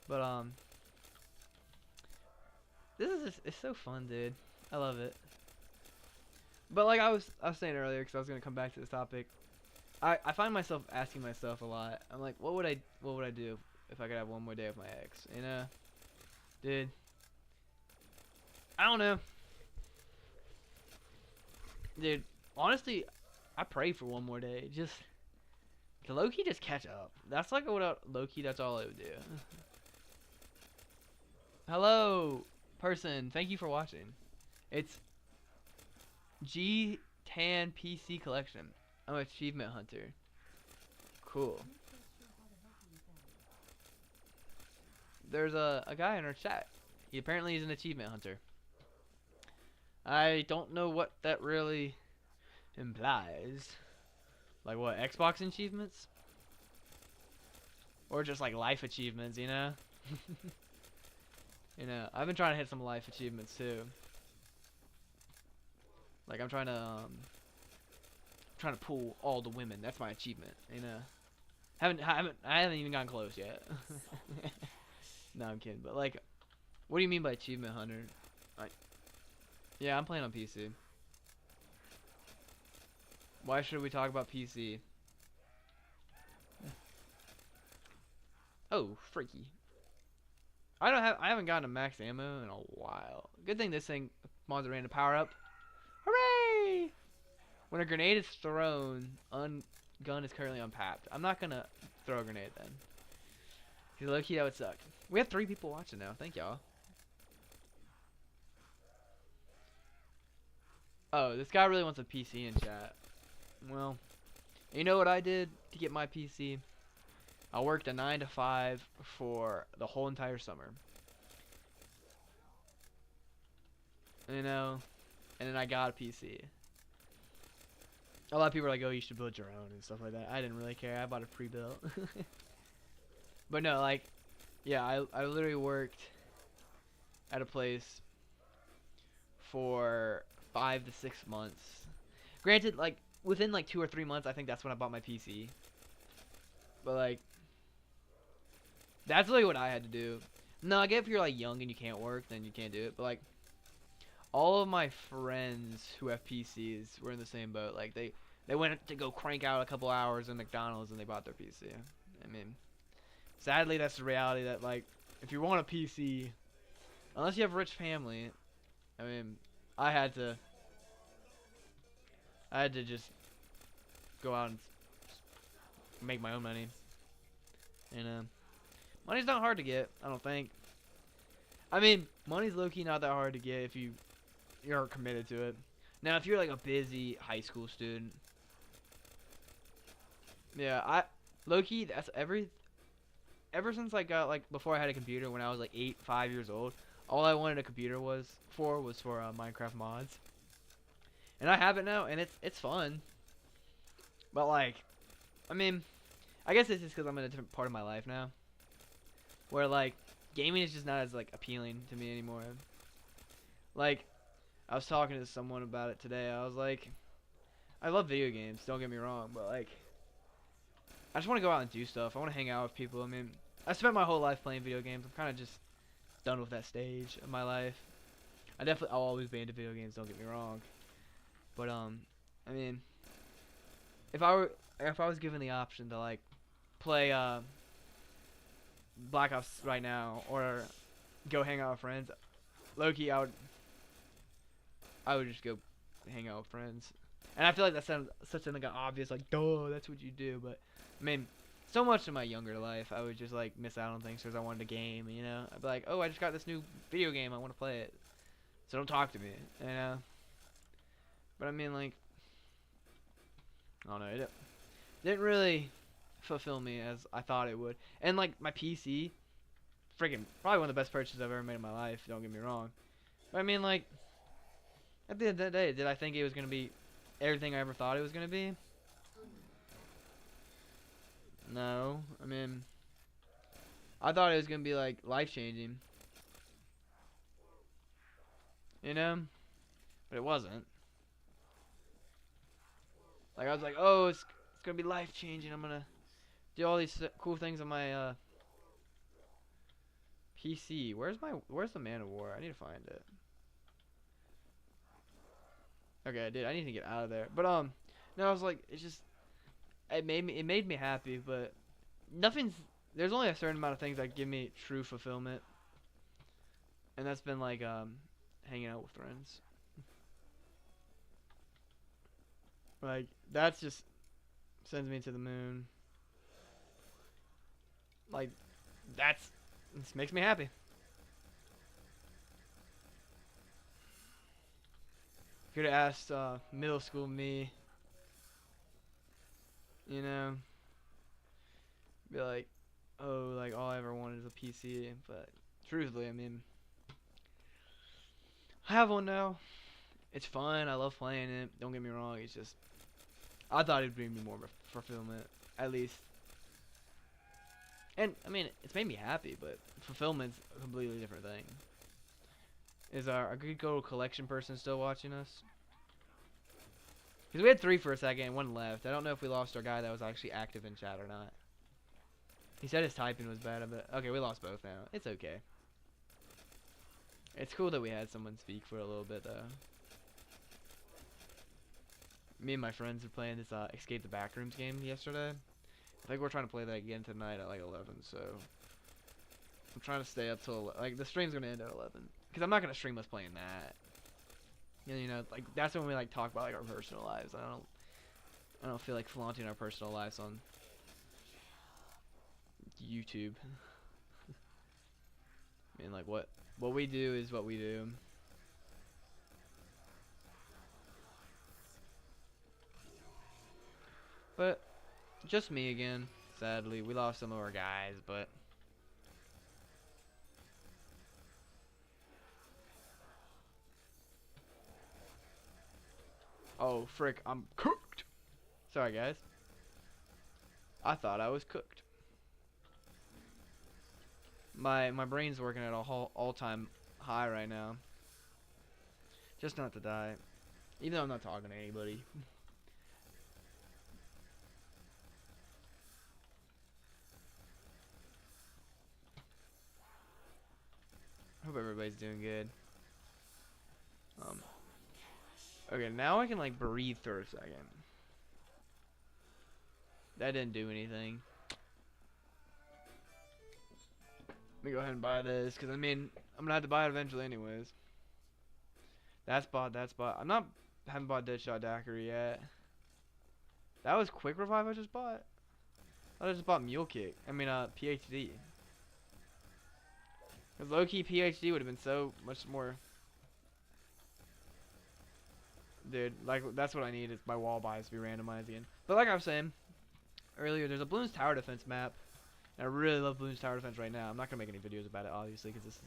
But this is it's so fun, dude. I love it. But like I was saying earlier, because I was gonna come back to this topic. I find myself asking myself a lot. I'm like, what would I do if I could have one more day with my ex? You know, dude. I don't know, dude. Honestly, I pray for one more day. Just to low-key just catch up. That's like what low-key. That's all I would do. Hello, person. Thank you for watching. It's G Tan PC Collection. I'm an achievement hunter. Cool. There's a guy in our chat. He apparently is an achievement hunter. I don't know what that really implies. Like what, Xbox achievements? Or just like life achievements, you know? You know, I've been trying to hit some life achievements too. Like I'm trying to pull all the women. That's my achievement, you know. I haven't even gotten close yet. No, I'm kidding. But like, what do you mean by achievement hunter? Yeah, I'm playing on PC. Why should we talk about PC? Oh, freaky. I haven't gotten a max ammo in a while. Good thing this thing spawns a random power up. Hooray! When a grenade is thrown, gun is currently unpapped. I'm not gonna throw a grenade then. Cause low-key that would suck. We have 3 people watching now. Thank y'all. Oh, this guy really wants a PC in chat. Well, you know what I did to get my PC? I worked a 9 to 5 for the whole entire summer. You know, and then I got a PC. A lot of people are like, oh, you should build your own and stuff like that. I didn't really care. I bought a pre-built. But no, like, yeah, I literally worked at a place for 5 to 6 months. Granted, like within like 2 or 3 months, I think that's when I bought my PC. But like, that's really what I had to do. No, I get if you're like young and you can't work, then you can't do it. But like, all of my friends who have PCs were in the same boat. Like they went to go crank out a couple hours in McDonald's and they bought their PC. I mean, sadly, that's the reality. That like, if you want a PC, unless you have a rich family, I mean, I had to, just go out and make my own money. And money's not hard to get, I don't think. I mean, money's low-key not that hard to get if you're committed to it. Now, if you're like a busy high school student, yeah, low-key that's ever since I got like before I had a computer when I was like 5 years old, all I wanted a computer was for Minecraft mods. And I have it now, and it's fun. But like, I mean, I guess it's just because I'm in a different part of my life now, where like gaming is just not as like appealing to me anymore. Like, I was talking to someone about it today. I was like, I love video games. Don't get me wrong, but like, I just want to go out and do stuff. I want to hang out with people. I mean, I spent my whole life playing video games. I'm kind of just done with that stage of my life. I'll always be into video games. Don't get me wrong, but I mean, if I was given the option to like play Black Ops right now or go hang out with friends, low-key I would just go hang out with friends. And I feel like that sounds such an obvious, like, duh, that's what you do. But I mean, so much in my younger life, I would just like miss out on things because I wanted a game. You know, I'd be like, oh, I just got this new video game, I want to play it. So don't talk to me. You know. But I mean, like, I don't know. It didn't really fulfill me as I thought it would. And like my PC, freaking probably one of the best purchases I've ever made in my life. Don't get me wrong. But I mean, like, at the end of the day, did I think it was gonna be everything I ever thought it was gonna be? No. I mean, I thought it was gonna be like life changing. You know? But it wasn't. Like I was like, oh, it's gonna be life changing. I'm gonna do all these cool things on my PC. Where's the Man of War? I need to find it. Okay, I did. I need to get out of there. But no, I was like, it made me happy, but there's only a certain amount of things that give me true fulfillment. And that's been like hanging out with friends. Like that's just sends me to the moon. Like this makes me happy. Could have asked middle school me, you know, be like, oh, like all I ever wanted is a PC. But truthfully, I mean, I have one now. It's fun. I love playing it. Don't get me wrong. It's just I thought it'd bring me more fulfillment, at least. And I mean, it's made me happy, but fulfillment's a completely different thing. Is our good gold collection person still watching us? Because we had 3 for a second and 1 left. I don't know if we lost our guy that was actually active in chat or not. He said his typing was bad, but okay, we lost both now. It's okay. It's cool that we had someone speak for a little bit, though. Me and my friends were playing this Escape the Backrooms game yesterday. I think we're trying to play that again tonight at like 11, so I'm trying to stay up till like the stream's gonna end at 11 because I'm not gonna stream us playing that. You know, like that's when we like talk about like our personal lives. I don't feel like flaunting our personal lives on YouTube. I mean, like what we do is what we do. But just me again. Sadly, we lost some of our guys, but oh frick, I'm cooked. Sorry guys. I thought I was cooked. My brain's working at a all-time high right now. Just not to die. Even though I'm not talking to anybody. Hope everybody's doing good. Okay, now I can like breathe for a second. That didn't do anything. Let me go ahead and buy this, because I mean, I'm gonna have to buy it eventually anyways. That's bought, that's bought. Haven't bought Deadshot Daiquiri yet. That was Quick Revive I just bought? I just bought Mule Kick. I mean, PhD. Because low-key PhD would have been so much more. Dude, like, that's what I need is my wall buys to be randomized again. But like I was saying earlier, there's a Bloons Tower Defense map. And I really love Bloons Tower Defense right now. I'm not going to make any videos about it, obviously, because this is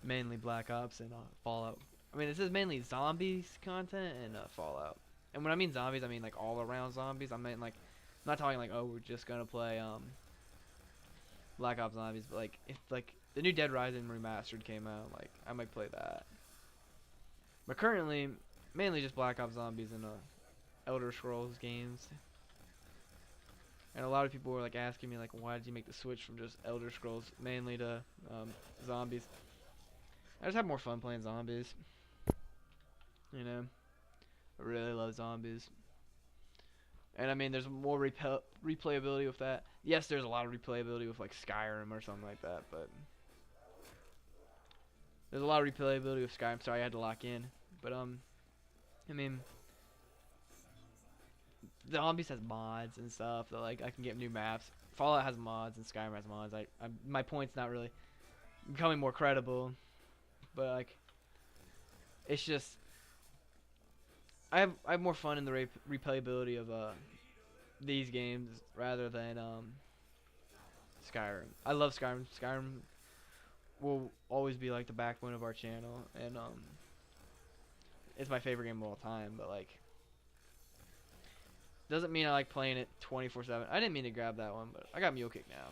mainly Black Ops and Fallout. I mean, this is mainly zombies content and Fallout. And when I mean zombies, I mean like all around zombies. I mean like, I'm not talking like, oh, we're just gonna play Black Ops Zombies, but like if like the new Dead Rising remastered came out, like I might play that. But currently, mainly just Black Ops Zombies and Elder Scrolls games. And a lot of people were like asking me like, why did you make the switch from just Elder Scrolls mainly to zombies? I just have more fun playing zombies. You know, I really love zombies. And I mean, there's more replayability with that. Yes, there's a lot of replayability with like Skyrim or something like that, but there's a lot of replayability with Skyrim. Sorry, I had to lock in. But I mean, Zombies has mods and stuff that like I can get new maps. Fallout has mods and Skyrim has mods. My point's not really becoming more credible, but like it's just I have more fun in the replayability of these games rather than Skyrim. I love Skyrim. Skyrim will always be like the backbone of our channel, and it's my favorite game of all time. But like, doesn't mean I like playing it 24/7. I didn't mean to grab that one, but I got Mule Kick now.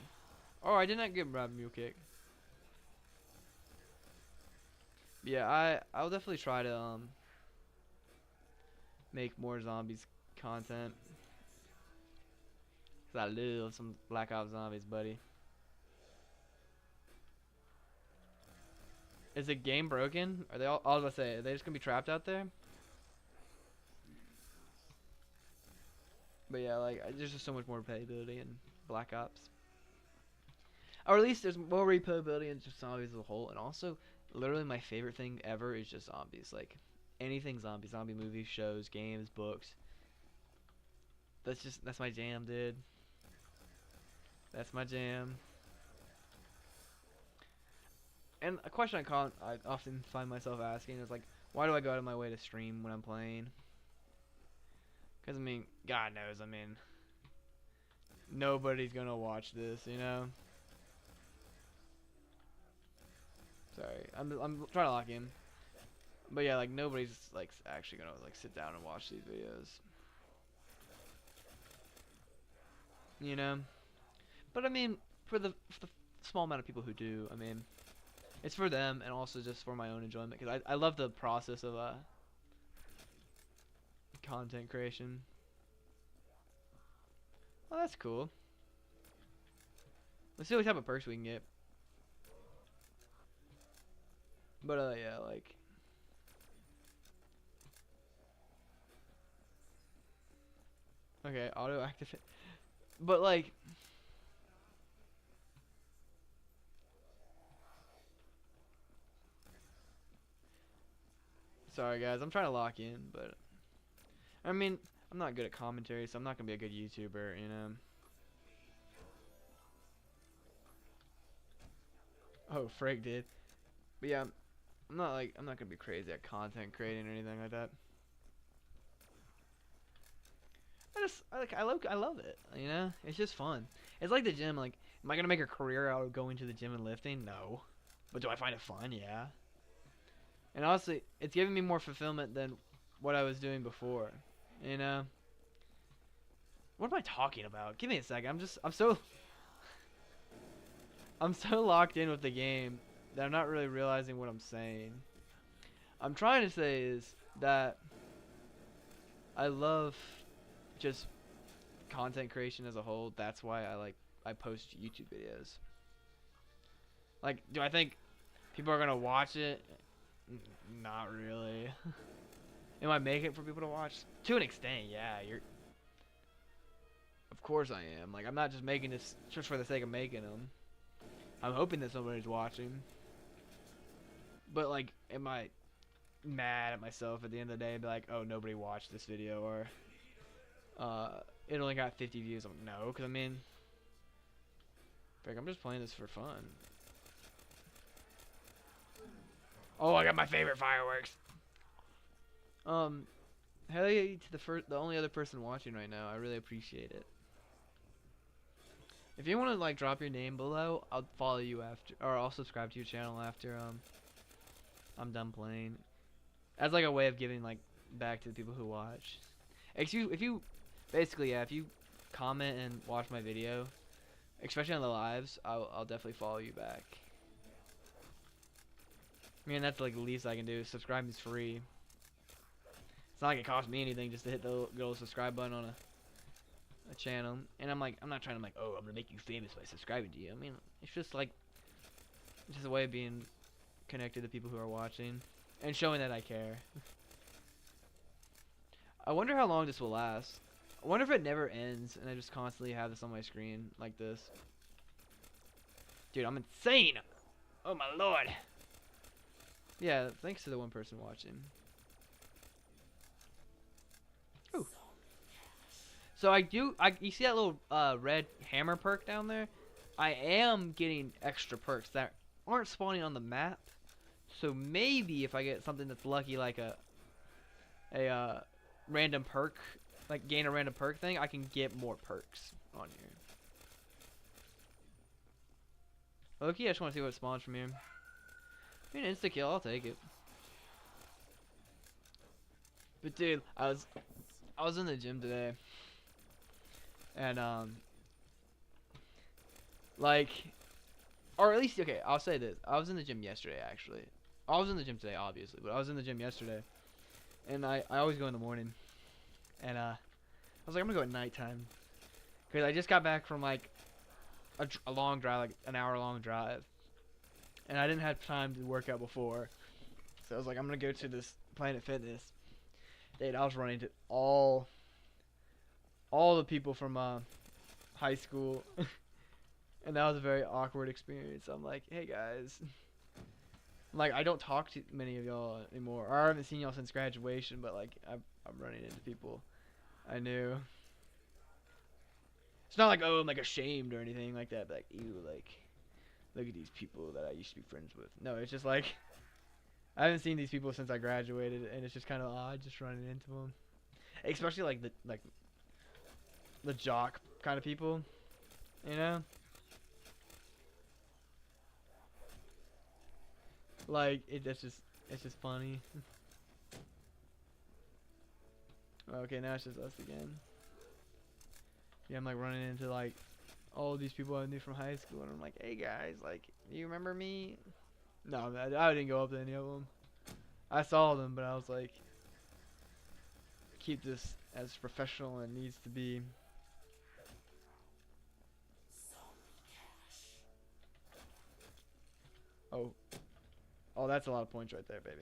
Oh, I did not grab Mule Kick. Yeah, I'll definitely try to make more zombies content. 'Cause I love some Black Ops Zombies, buddy. Is the game broken? Are they all? I was gonna say, are they just gonna be trapped out there? But yeah, like there's just so much more replayability in Black Ops, or at least there's more replayability in just zombies as a whole. And also, literally my favorite thing ever is just zombies. Like anything zombie movies, shows, games, books. That's my jam, dude. That's my jam. And a question I often find myself asking is like, why do I go out of my way to stream when I'm playing? Because I mean, God knows, I mean, nobody's gonna watch this, you know. Sorry, I'm trying to lock in, but yeah, like nobody's like actually gonna like sit down and watch these videos, you know. But I mean, for the small amount of people who do, I mean, it's for them and also just for my own enjoyment because I love the process of content creation. Oh, that's cool. Let's see what type of perks we can get. But yeah, like okay, auto activate. But like sorry guys, I'm trying to lock in, but I mean, I'm not good at commentary, so I'm not gonna be a good YouTuber, you know. Oh, Frank did. But yeah, I'm not gonna be crazy at content creating or anything like that. I love it, you know. It's just fun. It's like the gym. Like, am I gonna make a career out of going to the gym and lifting? No. But do I find it fun? Yeah. And honestly, it's giving me more fulfillment than what I was doing before. You know. What am I talking about? Give me a second. I'm so locked in with the game that I'm not really realizing what I'm saying. I'm trying to say is that I love just content creation as a whole. That's why I post YouTube videos. Like, do I think people are gonna watch it? Not really. Am I making it for people to watch? To an extent, yeah. Of course I am. Like, I'm not just making this just for the sake of making them. I'm hoping that somebody's watching. But like, am I mad at myself at the end of the day and be like, oh, nobody watched this video, or it only got 50 views? I'm like, no, because I mean, I'm just playing this for fun. Oh, I got my favorite fireworks. Hell yeah to the only other person watching right now. I really appreciate it. If you want to like drop your name below, I'll follow you after, or I'll subscribe to your channel after I'm done playing. As like a way of giving like back to the people who watch. If you basically, yeah, if you comment and watch my video, especially on the lives, I'll definitely follow you back. I mean, that's like the least I can do. Subscribe is free. It's not like it costs me anything just to hit the good old subscribe button on a channel. And I'm not trying to like, oh, I'm gonna make you famous by subscribing to you. I mean, it's just like, it's just a way of being connected to people who are watching and showing that I care. I wonder how long this will last. I wonder if it never ends and I just constantly have this on my screen like this. Dude, I'm insane! Oh my lord! Yeah, thanks to the one person watching. Ooh. So you see that little red hammer perk down there? I am getting extra perks that aren't spawning on the map. So maybe if I get something that's lucky, like a random perk, like gain a random perk thing, I can get more perks on here. Okay, I just want to see what spawns from here. I mean, insta kill, I'll take it. But dude, I was in the gym today, and like, or at least, okay, I'll say this: I was in the gym yesterday, actually. I was in the gym today, obviously, but I was in the gym yesterday, and I always go in the morning, and I was like, I'm gonna go at nighttime, cause I just got back from like a long drive, like an hour-long drive, and I didn't have time to work out before, so I was like, I'm gonna go to this Planet Fitness. Dude, I was running to all the people from high school, and that was a very awkward experience. I'm like, hey guys, like I don't talk to many of y'all anymore, or I haven't seen y'all since graduation, but like I'm running into people I knew. It's not like, oh, I'm like ashamed or anything like that, but like, ew, like look at these people that I used to be friends with. No, it's just like I haven't seen these people since I graduated, and it's just kind of odd just running into them, especially like the jock kind of people, you know. Like it's just funny. Okay, now it's just us again. Yeah, I'm like running into like all these people I knew from high school, and I'm like, hey guys, like, do you remember me? No, I didn't go up to any of them. I saw them, but I was like, keep this as professional as it needs to be. Oh, that's a lot of points right there, baby.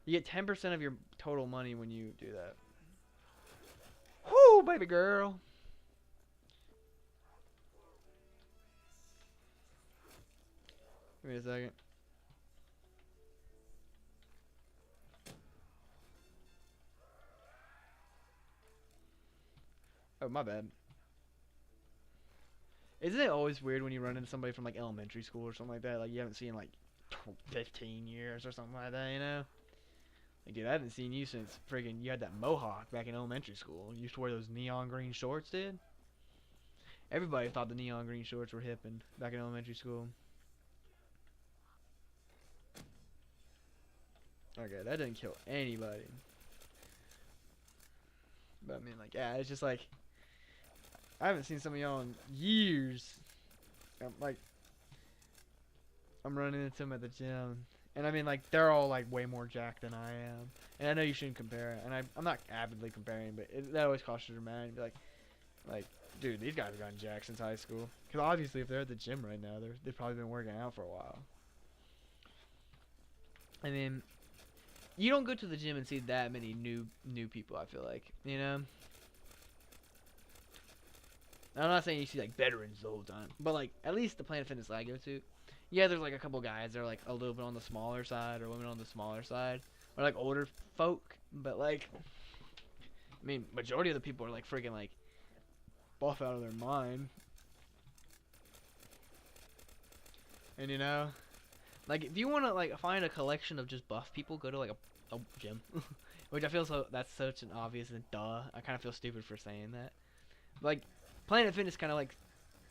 You get 10% of your total money when you do that. Whoo, baby girl. Give me a second. Oh, my bad. Isn't it always weird when you run into somebody from like elementary school or something like that? Like you haven't seen like 15 years or something like that, you know? Like, dude, I haven't seen you since friggin' you had that mohawk back in elementary school. You used to wear those neon green shorts, dude. Everybody thought the neon green shorts were hippin' back in elementary school. Okay, that didn't kill anybody. But I mean, like, yeah, it's just like I haven't seen some of y'all in years. I'm running into them at the gym, And I mean, like, they're all like way more jacked than I am. And I know you shouldn't compare it, and I'm not avidly comparing, but that always crosses your mind. Be like, dude, these guys have gotten jacked since high school. Because obviously, if they're at the gym right now, they've probably been working out for a while. I mean, you don't go to the gym and see that many new people. I feel like, you know. I'm not saying you see like veterans the whole time, but like at least the Planet Fitness that I go to, yeah, there's like a couple guys that are like a little bit on the smaller side or women on the smaller side, or like older folk. But like, I mean, majority of the people are like freaking like buff out of their mind, and you know, like if you want to like find a collection of just buff people, go to like a gym, which I feel that's such an obvious and duh. I kind of feel stupid for saying that. Like Planet Fitness kind of like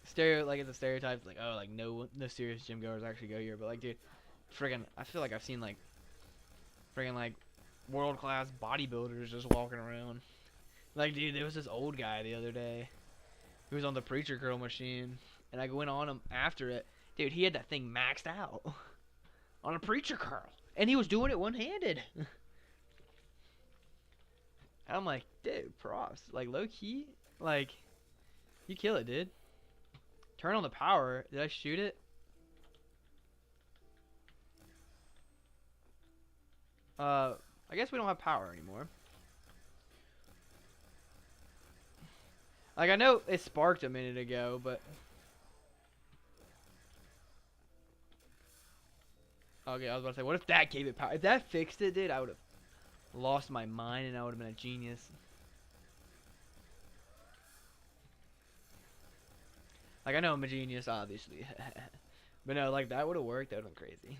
it's a stereotype like, oh, like no serious gym goers actually go here, but like, dude, friggin' I feel like I've seen like friggin' like world class bodybuilders just walking around. Like, dude, there was this old guy the other day who was on the preacher curl machine, and I went on him after it. Dude, he had that thing maxed out on a preacher curl, and he was doing it one handed. I'm like, dude, props. Like, low key, like, you kill it, dude. Turn on the power. Did I shoot it? I guess we don't have power anymore. Like, I know it sparked a minute ago, but... Okay, I was about to say, what if that gave it power? If that fixed it, dude, I would have lost my mind and I would have been a genius. Like, I know I'm a genius, obviously. But no, like, that would have worked. That would have been crazy.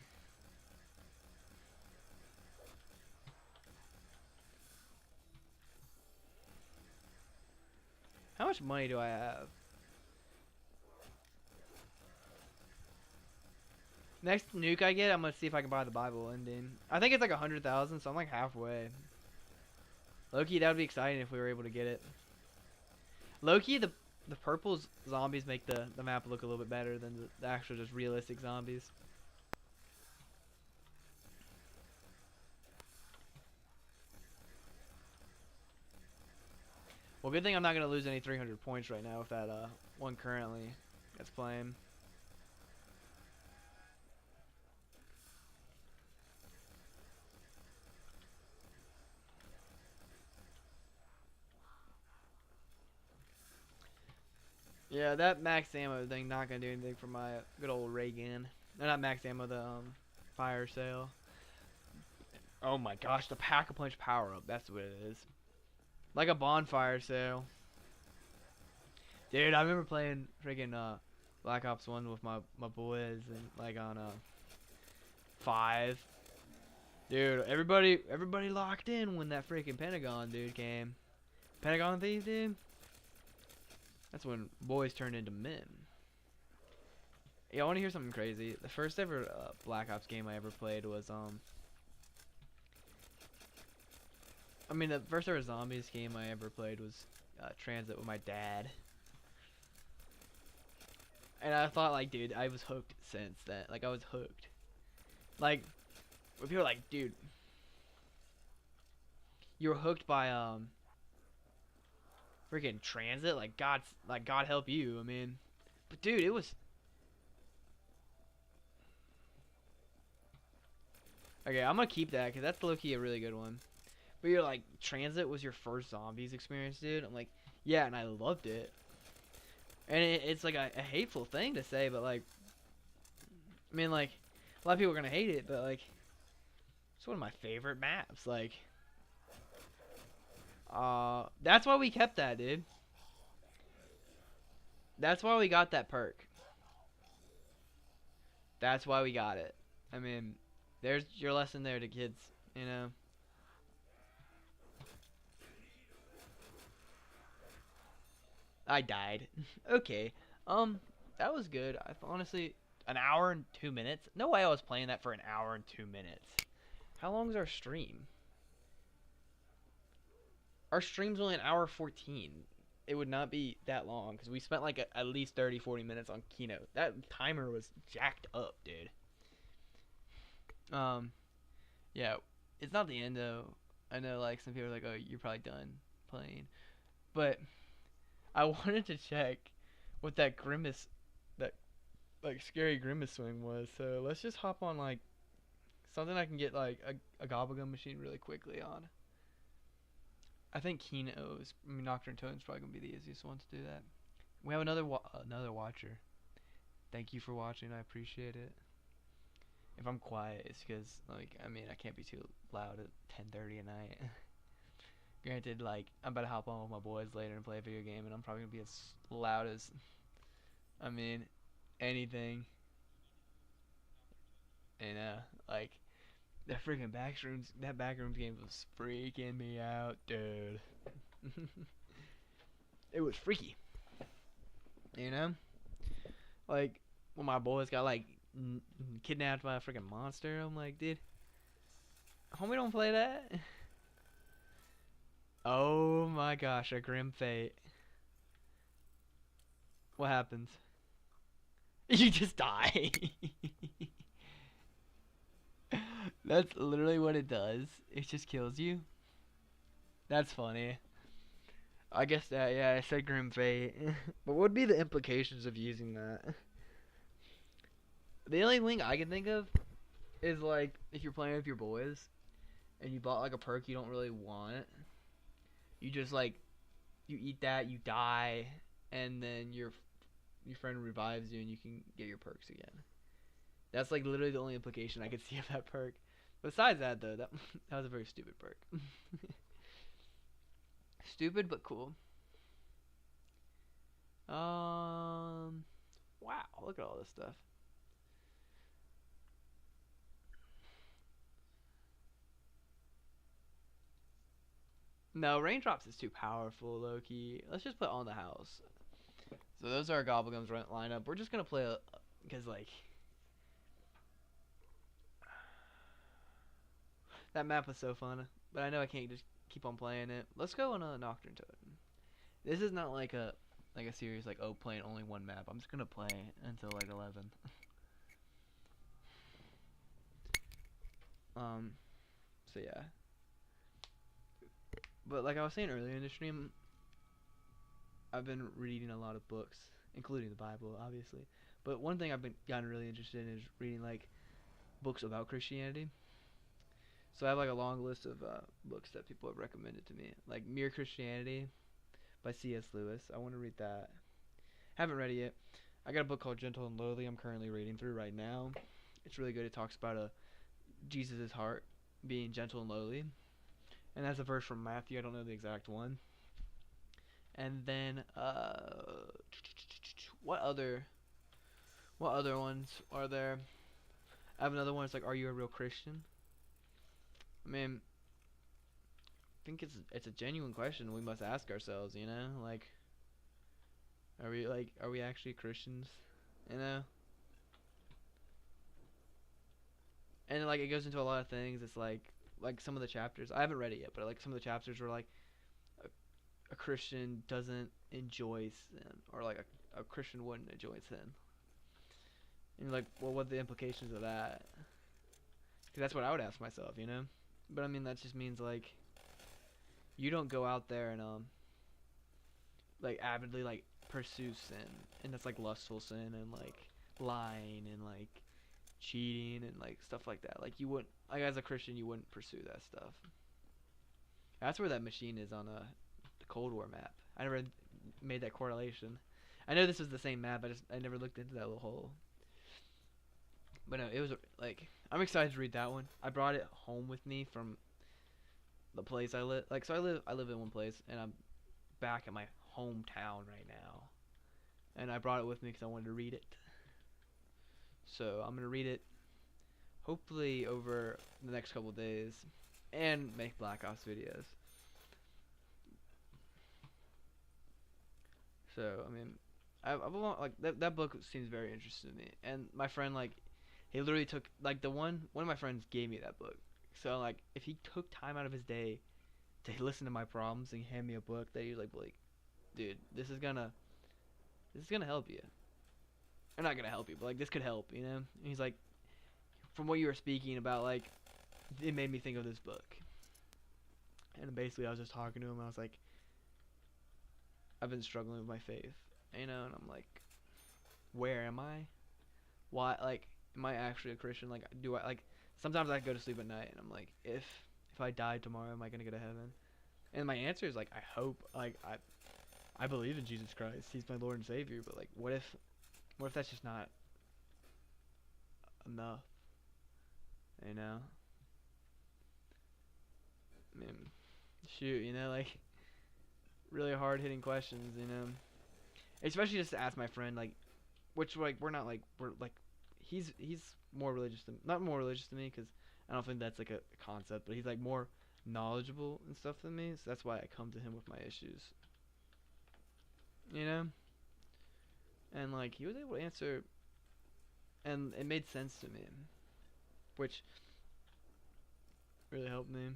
How much money do I have? Next nuke I get, I'm gonna see if I can buy the Bible ending. I think it's like 100,000, so I'm like halfway. Loki, that would be exciting if we were able to get it. Loki, the purple zombies make the map look a little bit better than the actual just realistic zombies. Well, good thing I'm not gonna lose any 300 points right now with that one currently that's playing. Yeah, that max ammo thing not gonna do anything for my good old ray gun. No, not max ammo, the fire sale. Oh my gosh, the pack a punch power up. That's what it is. Like a bonfire sale. Dude, I remember playing freaking Black Ops 1 with my boys and like on 5. Dude, everybody locked in when that freaking Pentagon dude came. Pentagon thief, dude. That's when boys turned into men. Yeah, I want to hear something crazy. The first ever Black Ops game I ever played was I mean, the first ever Zombies game I ever played was Transit with my dad. And I thought, like, dude, I was hooked since then. Like, I was hooked. Like, when people are like, dude, you were hooked by freaking Transit. Like, God help you. I mean, but dude, it was. Okay, I'm gonna keep that because that's low-key a really good one. But you're like, Transit was your first Zombies experience, dude? I'm like, yeah, and I loved it. And it's like a hateful thing to say, but like, I mean, like, a lot of people are gonna hate it, but like, it's one of my favorite maps. Like, that's why we kept that, dude. That's why we got that perk. That's why we got it. I mean, there's your lesson there to kids, you know. I died. Okay. That was good. I honestly, an hour and 2 minutes. No way I was playing that for an hour and 2 minutes. How long is our stream? Our stream's only an hour 14. It would not be that long because we spent like at least 30, 40 minutes on Keynote. That timer was jacked up, dude. Um, yeah, it's not the end though. I know like some people are like, oh, you're probably done playing, but I wanted to check what that grimace, that like scary grimace swing was. So let's just hop on like something I can get like a gobblegum machine really quickly on. I think Kino's, I mean Nocturne Totem's probably gonna be the easiest one to do that. We have another watcher. Thank you for watching. I appreciate it. If I'm quiet, it's because like I mean I can't be too loud at 10:30 at night. Granted, like I'm about to hop on with my boys later and play a video game, and I'm probably gonna be as loud as I mean anything. And like that backrooms game was freaking me out, dude. It was freaky, you know. Like when my boys got like kidnapped by a freaking monster, I'm like, dude, homie, don't play that. Oh my gosh, a grim fate. What happens? You just die. That's literally what it does. It just kills you. That's funny. I guess that, yeah, I said grim fate. But what would be the implications of using that? The only thing I can think of is like if you're playing with your boys and you bought like a perk you don't really want, you just like you eat that, you die, and then your friend revives you and you can get your perks again. That's like literally the only implication I could see of that perk. Besides that though, that was a very stupid perk. Stupid but cool. Wow, look at all this stuff. No, raindrops is too powerful, Loki. Let's just put on the house. So those are our gobblegums lineup. We're just gonna play because like that map was so fun, but I know I can't just keep on playing it. Let's go on a Nocturne Totem. This is not like a series like oh playing only one map. I'm just gonna play until like 11. um, so yeah. But like I was saying earlier in the stream, I've been reading a lot of books, including the Bible, obviously. But one thing I've been gotten really interested in is reading like books about Christianity. So I have like a long list of books that people have recommended to me, like Mere Christianity by C.S. Lewis. I want to read that. Haven't read it yet. I got a book called Gentle and Lowly I'm currently reading through right now. It's really good. It talks about Jesus' heart being gentle and lowly. And that's a verse from Matthew. I don't know the exact one. And then what other ones are there? I have another one. It's like, are you a real Christian? I mean, I think it's a genuine question we must ask ourselves. You know, like, are we actually Christians? You know. And like it goes into a lot of things. It's like some of the chapters. I haven't read it yet, but like some of the chapters were like a Christian doesn't enjoy sin, or like a Christian wouldn't enjoy sin. And you're like, well, what are the implications of that? Because that's what I would ask myself, you know. But I mean, that just means like you don't go out there and like avidly like pursue sin, and that's like lustful sin and like lying and like cheating and like stuff like that. Like you wouldn't, like as a Christian, you wouldn't pursue that stuff. That's where that machine is on the Cold War map. I never made that correlation. I know this was the same map. I never looked into that little hole. But no, it was like I'm excited to read that one. I brought it home with me from the place I live. Like so, I live in one place, and I'm back at my hometown right now. And I brought it with me because I wanted to read it. So I'm gonna read it hopefully over the next couple of days, and make Black Ops videos. So I mean, I've like that book seems very interesting to me. And my friend like, he literally took like one of my friends gave me that book. So like, if he took time out of his day to listen to my problems and hand me a book that he's like, dude, this is gonna help you. Or not gonna help you, but like this could help, you know. And he's like, from what you were speaking about, like, it made me think of this book. And basically, I was just talking to him. I was like, I've been struggling with my faith, and I'm like, where am I? Why? Like, am I actually a Christian? Like, do I like? Sometimes I go to sleep at night, and I'm like, if I die tomorrow, am I gonna go to heaven? And my answer is like, I hope. Like, I believe in Jesus Christ. He's my Lord and Savior. But like, what if that's just not enough? You know? I mean, shoot, like really hard hitting questions. Especially just to ask my friend, like, which like we're like, he's more religious than not more religious than me because I don't think that's like a concept, but he's like more knowledgeable and stuff than me, so that's why I come to him with my issues. You know, and like he was able to answer, and it made sense to me, which really helped me.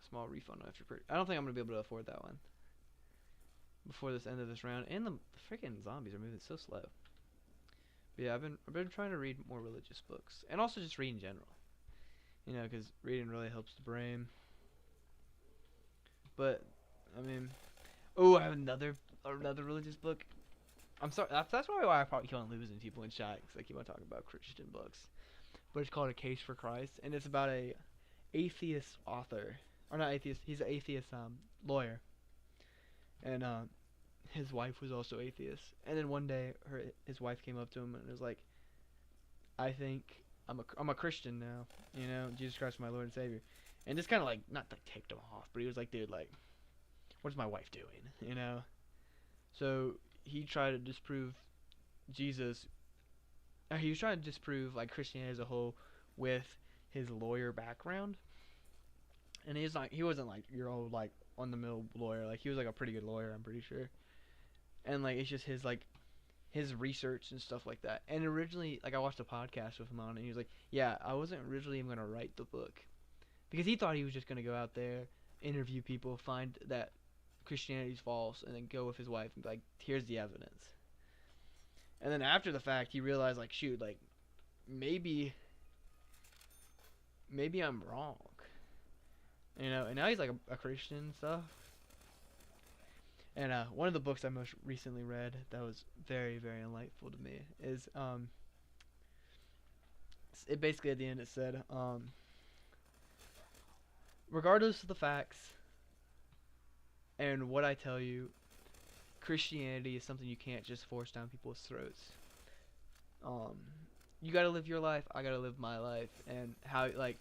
Small refund after I don't think I'm gonna be able to afford that one before this end of this round. And the freaking zombies are moving so slow. But yeah, I've been trying to read more religious books and also just read in general. Because reading really helps the brain. But I mean, oh, I have another religious book. I'm sorry, that's probably why I probably keep on losing people in chat because I keep on talking about Christian books. But it's called A Case for Christ, and it's about a atheist author, or not atheist. He's an atheist lawyer, and his wife was also atheist. And then one day, his wife came up to him and was like, "I think I'm a Christian now. Jesus Christ is my Lord and Savior." And just kind of like not like ticked him off, but he was like, "Dude, like, what's my wife doing?" So he tried to disprove Jesus. He was trying to disprove like Christianity as a whole with his lawyer background. And he wasn't like your old like on the mill lawyer. Like he was like a pretty good lawyer, I'm pretty sure. And like it's just his research and stuff like that. And originally, like I watched a podcast with him on it, and he was like, "Yeah, I wasn't originally even gonna write the book because he thought he was just gonna go out there, interview people, find that Christianity's false, and then go with his wife and be like, here's the evidence." And then after the fact, he realized like, shoot, like maybe I'm wrong. And now he's like a Christian and stuff. And one of the books I most recently read that was very, very enlightful to me is it basically at the end it said, regardless of the facts and what I tell you, Christianity is something you can't just force down people's throats. You gotta live your life, I gotta live my life, and how like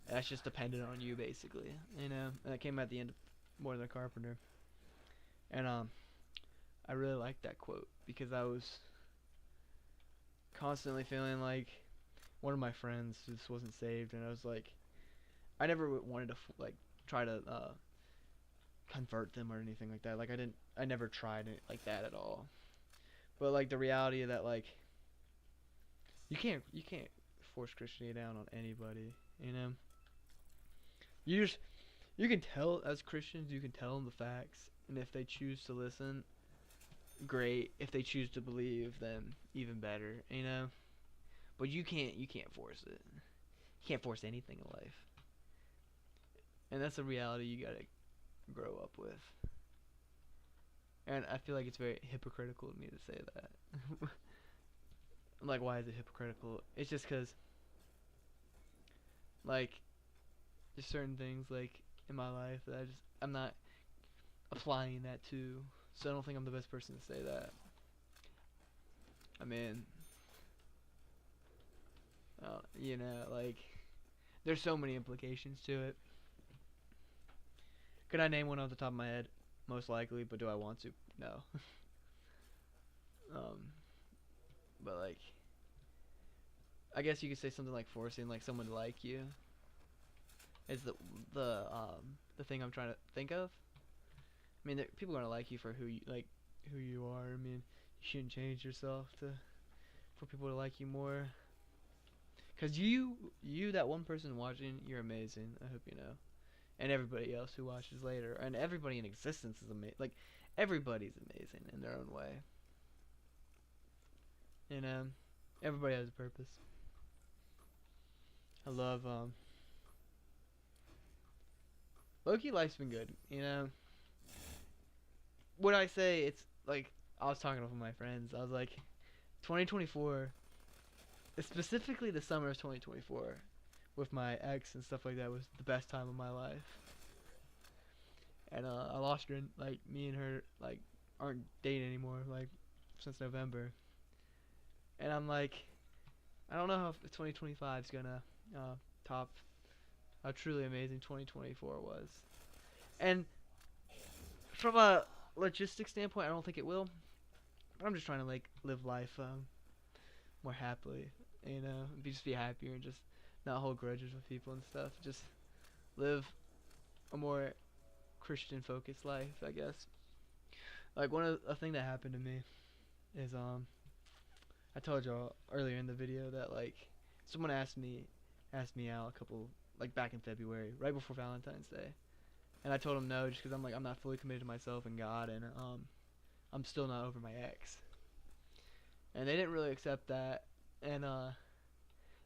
that's just dependent on you basically, And it came at the end of More Than a Carpenter. And I really liked that quote because I was constantly feeling like one of my friends just wasn't saved, and I was like, I never wanted to like try to convert them or anything like that. Like I never tried it like that at all. But like the reality of that, like you can't force Christianity down on anybody, You can tell as Christians, you can tell them the facts, and if they choose to listen, great. If they choose to believe, then even better, But you can't force it. You can't force anything in life, and that's a reality you gotta grow up with. And I feel like it's very hypocritical of me to say that. I'm like, why is it hypocritical? It's just because, like, there's certain things like in my life that I'm not applying that to, so I don't think I'm the best person to say that. I mean, like, there's so many implications to it. Could I name one off the top of my head? Most likely, but do I want to? No. But like, I guess you could say something like forcing like someone to like you is the thing I'm trying to think of. I mean, people are gonna like you for who you are. I mean, you shouldn't change yourself for people to like you more. Cause that one person watching, you're amazing. I hope you know, and everybody else who watches later, and everybody in existence is amazing. Like, everybody's amazing in their own way. Everybody has a purpose. I love low-key life's been good, you know. What I say, it's like I was talking with my friends. I was like, 2024, specifically the summer of 2024, with my ex and stuff like that, was the best time of my life. And I lost her. Like me and her like aren't dating anymore. Like since November. And I'm like, I don't know if 2025 is gonna top how truly amazing 2024 was. And from a logistics standpoint, I don't think it will. I'm just trying to like live life more happily, you know, just be happier and just not hold grudges with people and stuff. Just live a more Christian focused life, I guess. Like a thing that happened to me is I told y'all earlier in the video that like someone asked me out a couple like back in February, right before Valentine's Day, and I told him no just because I'm like I'm not fully committed to myself and God, and I'm still not over my ex, and they didn't really accept that, and I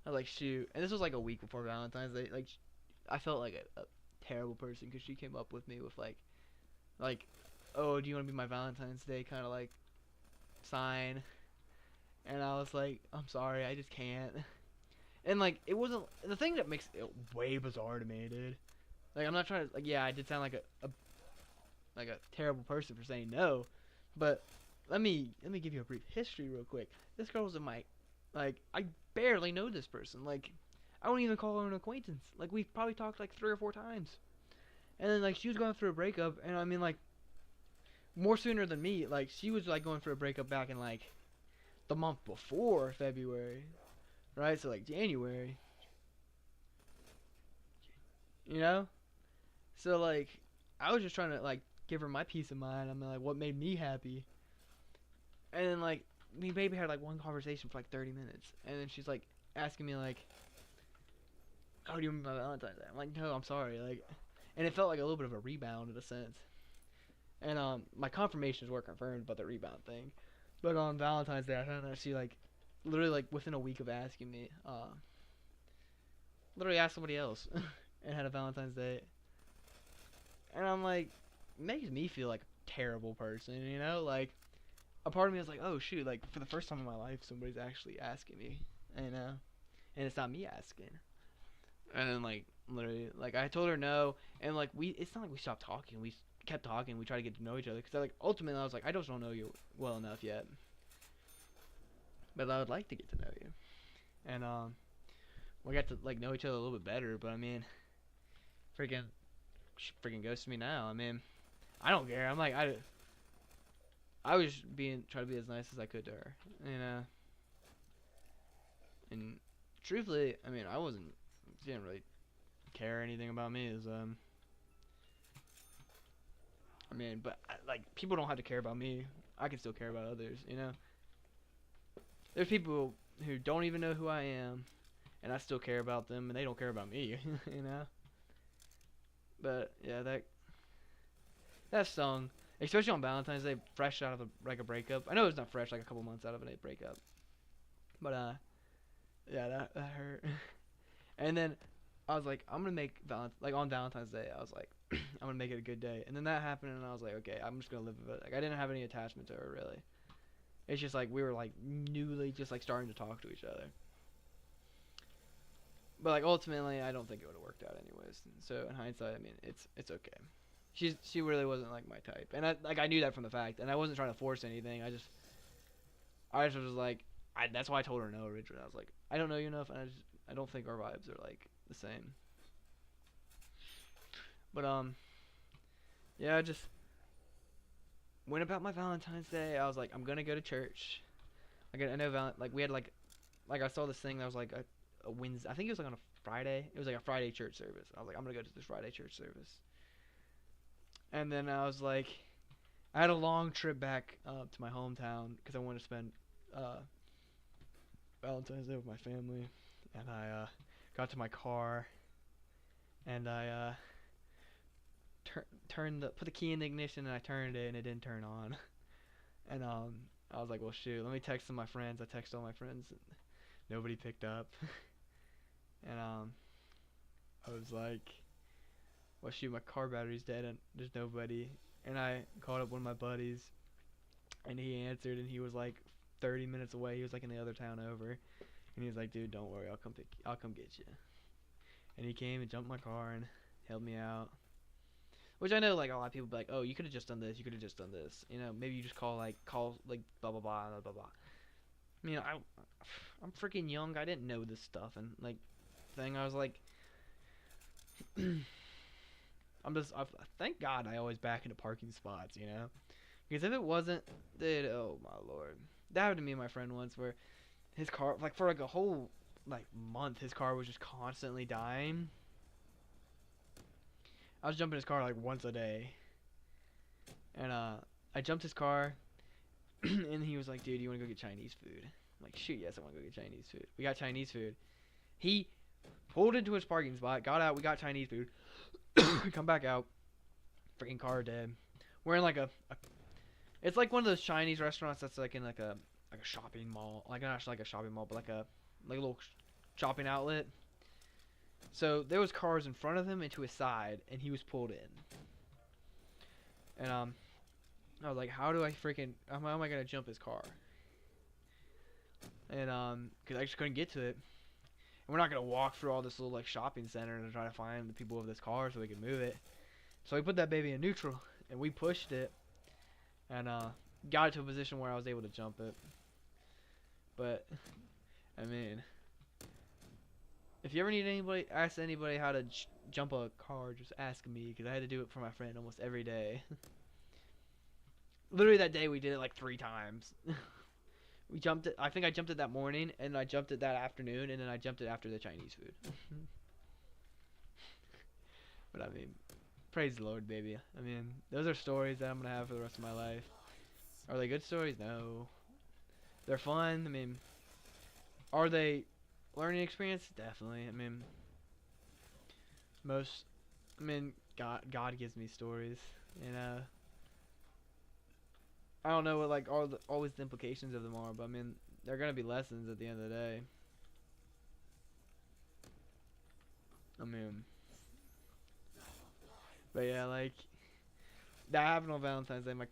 was like shoot, and this was like a week before Valentine's Day, like I felt like a terrible person because she came up with me with like oh do you want to be my Valentine's Day kind of like sign, and I was like I'm sorry I just can't. And like it wasn't the thing that makes it way bizarre to me, dude. Like I'm not trying to like yeah, I did sound like a terrible person for saying no, but let me give you a brief history real quick. This girl was in my like I barely know this person. Like I don't even call her an acquaintance. Like we've probably talked like 3 or 4 times. And then like she was going through a breakup and I mean like more sooner than me. Like she was like going through a breakup back in like the month before February, right? So like January, you know? So like, I was just trying to like give her my peace of mind. I mean, like, what made me happy. And then like, me maybe had like one conversation for like 30 minutes, and then she's like asking me like, "Oh, do you remember my Valentine's Day?" I'm like, "No, I'm sorry." Like, and it felt like a little bit of a rebound in a sense. And my confirmations were confirmed about the rebound thing, but on Valentine's Day, I found out she like, literally like within a week of asking me, literally asked somebody else, and had a Valentine's Day. And I'm like, makes me feel like a terrible person, you know? Like, a part of me is like, oh shoot, like for the first time in my life, somebody's actually asking me, you know? And it's not me asking. And then like, literally, like I told her no, and like it's not like we stopped talking. We kept talking. We tried to get to know each other because like ultimately I was like, I just don't know you well enough yet, but I would like to get to know you. And we got to like know each other a little bit better. But I mean, freaking, she freaking ghosted me now. I mean, I don't care. I'm like I was trying to be as nice as I could to her, you know. And truthfully, I mean, she didn't really care anything about me. Is I mean, but like people don't have to care about me. I can still care about others, you know. There's people who don't even know who I am, and I still care about them, and they don't care about me, you know. But yeah, that song, especially on Valentine's Day, fresh out of a breakup. I know it's not fresh, like a couple months out of a breakup, but yeah, that hurt. And then I was like, I'm gonna make like on Valentine's Day, I was like, I'm gonna make it a good day. And then that happened, and I was like, okay, I'm just gonna live with it. Like I didn't have any attachment to her really. It's just like we were like newly just like starting to talk to each other. But like ultimately, I don't think it would have worked out anyways. So in hindsight, I mean, it's okay. She really wasn't like my type, and I knew that from the fact, and I wasn't trying to force anything. I just was like, that's why I told her no originally. I was like, I don't know you enough, and I don't think our vibes are like the same. But yeah, I just went about my Valentine's Day. I was like, I'm gonna go to church. I know like we had like I saw this thing that was like a Wednesday. I think it was like on a Friday. It was like a Friday church service. I was like, I'm gonna go to this Friday church service. And then I was like, I had a long trip back to my hometown because I wanted to spend uh, Valentine's Day with my family. And I got to my car and I put the key in the ignition and I turned it and it didn't turn on. And I was like, well shoot, let me text some of my friends. I texted all my friends nobody picked up. And I was like, well shoot, my car battery's dead and there's nobody. And I called up one of my buddies, and he answered, and he was like 30 minutes away. He was like in the other town over, and he was like, dude, don't worry, I'll come get you. And he came and jumped my car and helped me out. Which I know, like, a lot of people be like, oh, you could have just done this, you could have just done this. You know, maybe you just call like blah blah blah blah blah. I mean, I'm freaking young. I didn't know this stuff, and like, I was like, thank God I always back into parking spots, you know, because if it wasn't, dude, oh my lord, that happened to me and my friend once, where his car, like for like a whole like month, his car was just constantly dying. I was jumping his car like once a day, and I jumped his car, and he was like, dude, you want to go get Chinese food? I'm like, shoot, yes, I want to go get Chinese food. We got Chinese food. He pulled into his parking spot, got out, we got Chinese food. Come back out, freaking car dead. We're in like it's like one of those Chinese restaurants that's like in like a shopping mall, like not actually like a shopping mall, but like a little shopping outlet. So there was cars in front of him and to his side, and he was pulled in. And I was like, how do I freaking, how am I gonna jump his car? And cause I just couldn't get to it. And we're not gonna walk through all this little like shopping center to try to find the people of this car so we can move it. So we put that baby in neutral, and we pushed it, and got it to a position where I was able to jump it. But I mean, if you ever need ask anybody how to jump a car, just ask me, because I had to do it for my friend almost every day. Literally that day we did it like 3 times. We jumped it. I think I jumped it that morning, and I jumped it that afternoon, and then I jumped it after the Chinese food. But I mean, praise the Lord, baby. I mean, those are stories that I'm gonna have for the rest of my life. Are they good stories? No. They're fun. I mean, are they learning experience? Definitely. I mean, God gives me stories, and I don't know what like always the implications of them are, but I mean, they're gonna be lessons at the end of the day. I mean, but yeah, like that happened on Valentine's Day. My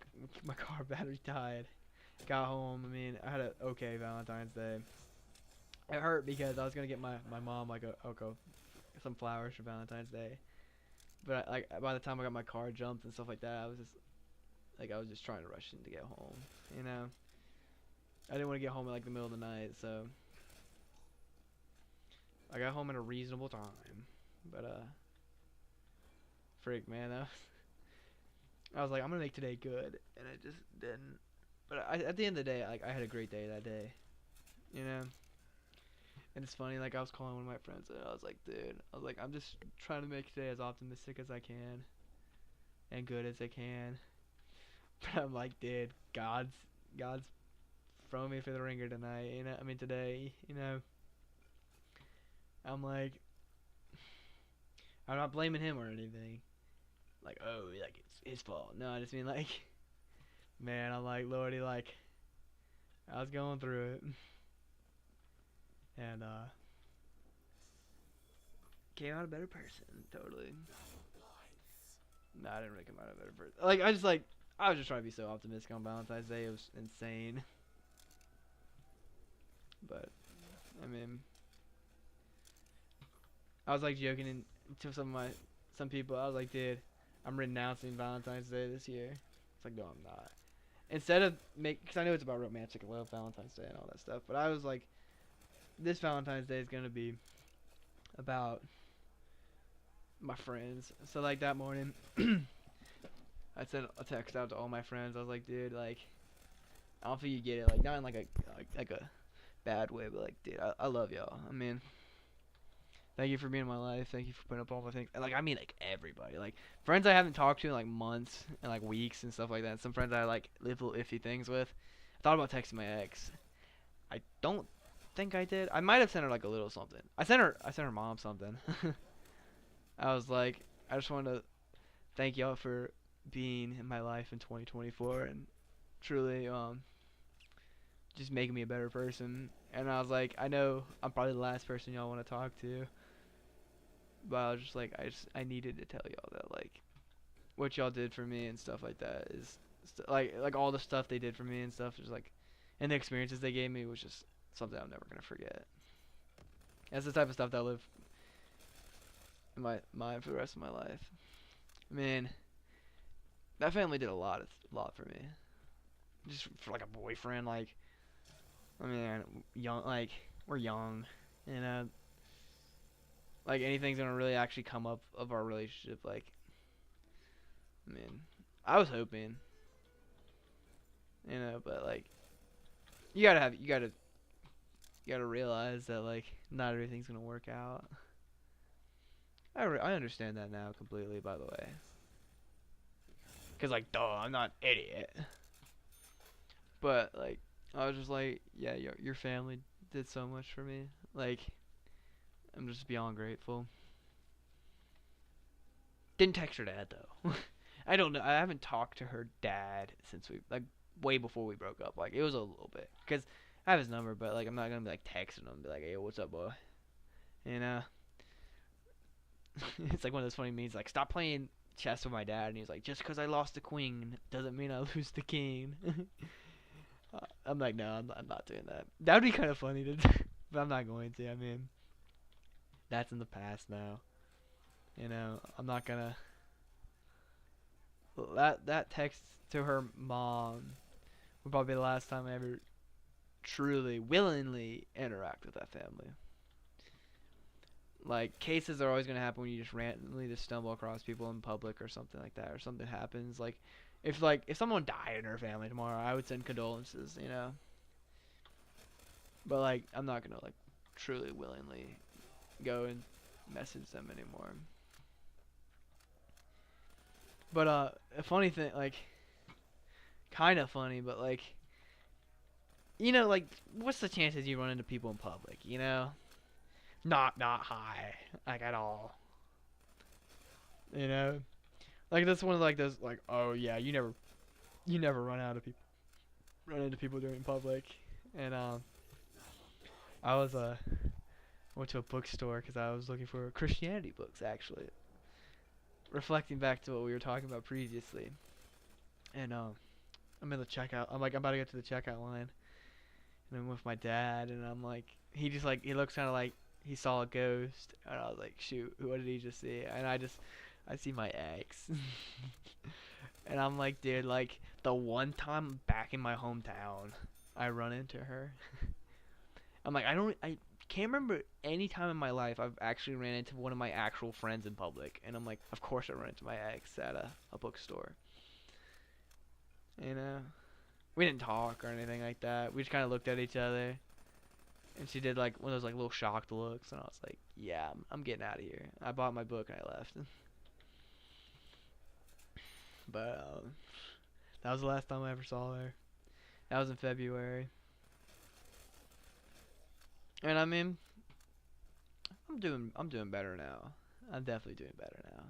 car battery died. Got home. I mean, I had a okay Valentine's Day. It hurt because I was gonna get my mom like some flowers for Valentine's Day, but like by the time I got my car jumped and stuff like that, I was just trying to rush in to get home. You know, I didn't want to get home at like the middle of the night, so I got home at a reasonable time. But freak man, I was like, I'm gonna make today good, and I just didn't. But at the end of the day, like I had a great day that day, you know. And it's funny, like I was calling one of my friends, and I was like, dude, I'm just trying to make today as optimistic as I can, and good as I can. But I'm like, dude, God's throwing me for the ringer tonight, you know. I mean today, you know. I'm like, I'm not blaming him or anything. Like, oh, like it's his fault. No, I just mean like, man, I'm like, Lordy, like, I was going through it, and came out a better person, totally. No, I didn't really come out a better person. Like, I was just trying to be so optimistic on Valentine's Day. It was insane. But, I mean, I was like joking to some people. I was like, dude, I'm renouncing Valentine's Day this year. It's like, no, I'm not. Instead of because I know it's about romantic love, Valentine's Day and all that stuff. But I was like, this Valentine's Day is gonna be about my friends. So like that morning, I sent a text out to all my friends. I was like, dude, like, I don't think you get it. Like, not in like a bad way, but like, dude, I love y'all. I mean, thank you for being in my life. Thank you for putting up all the things. And like, I mean, like everybody, like friends I haven't talked to in like months and like weeks and stuff like that. And some friends I like live little iffy things with. I thought about texting my ex. I don't think I did. I might have sent her like a little something. I sent her mom something. I was like, I just wanted to thank y'all for being in my life in 2024 and truly just making me a better person. And I was like, I know I'm probably the last person y'all want to talk to, but I was just like, I needed to tell y'all that like what y'all did for me and stuff like that is like all the stuff they did for me and stuff is like, and the experiences they gave me was just something I'm never gonna forget. That's the type of stuff that I'll live in my mind for the rest of my life. I mean, that family did a lot for me. Just for like a boyfriend, like I mean, young, like we're young, you know, like anything's gonna really actually come up of our relationship. Like, I mean, I was hoping, but like you gotta realize that like not everything's gonna work out. I understand that now completely, by the way. Cause like, duh, I'm not an idiot. But like, I was just like, yeah, your family did so much for me. Like, I'm just beyond grateful. Didn't text her dad though. I don't know. I haven't talked to her dad since we like way before we broke up. Like it was a little bit because I have his number, but like I'm not gonna be like texting him and be like, hey, what's up, boy? You know, it's like one of those funny memes like, stop playing chess with my dad, and he's like, just because I lost the queen doesn't mean I lose the king. I'm like, no, I'm not doing that. That would be kind of funny to do, but I'm not going to. I mean, that's in the past now. I'm not gonna. That text to her mom would probably be the last time I ever truly, willingly interact with that family. Like cases are always gonna happen when you just randomly just stumble across people in public or something like that, or something happens. Like if someone died in her family tomorrow, I would send condolences. But like I'm not gonna like truly willingly go and message them anymore. But a funny thing, like kind of funny, but like like what's the chances you run into people in public? Not high, like at all. You know, like that's one of like those like, oh yeah, you never run into people during public. And I was went to a bookstore because I was looking for Christianity books actually, reflecting back to what we were talking about previously. And I'm in the checkout. I'm about to get to the checkout line, and I'm with my dad, and I'm like, he looks kind of like he saw a ghost, and I was like, shoot, what did he just see? And I see my ex, and I'm like, dude, like the one time back in my hometown, I run into her. I'm like, I can't remember any time in my life I've actually ran into one of my actual friends in public, and I'm like, of course I run into my ex at a bookstore. You know, we didn't talk or anything like that. We just kind of looked at each other, and she did like one of those like little shocked looks, and I was like, yeah, I'm getting out of here. I bought my book and I left. But that was the last time I ever saw her. That was in February. And I mean, I'm doing better now. I'm definitely doing better now.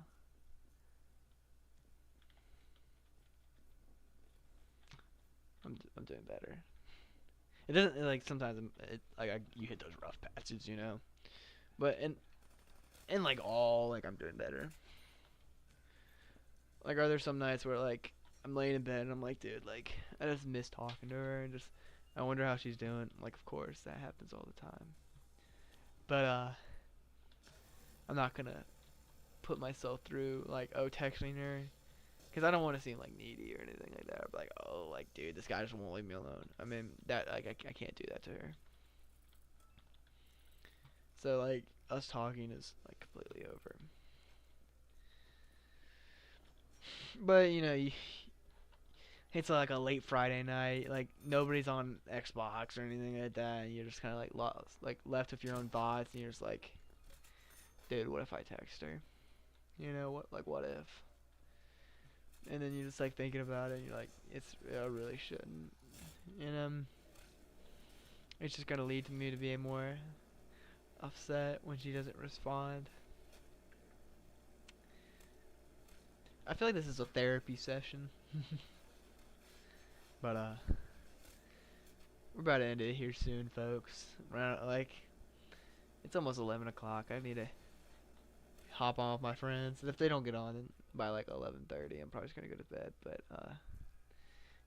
I'm doing better. It doesn't like sometimes you hit those rough patches. But in like all like I'm doing better. Like are there some nights where like I'm laying in bed and I'm like, dude, like I just miss talking to her and just I wonder how she's doing. Like of course that happens all the time. But I'm not gonna put myself through like texting her because I don't want to seem like needy or anything like that. But like like dude, this guy just won't leave me alone. I mean that like I can't do that to her. So like us talking is like completely over. But it's like a late Friday night, like nobody's on Xbox or anything like that, and you're just kind of like lost, like left with your own thoughts, and you're just like, dude, what if I text her? What if? And then you're just like thinking about it, and you're like, I really shouldn't, and it's just gonna lead to me to be more upset when she doesn't respond. I feel like this is a therapy session, but we're about to end it here soon, folks. Around, like, it's almost 11 o'clock. I need to hop on with my friends. If they don't get on by like 11:30, I'm probably just gonna go to bed. But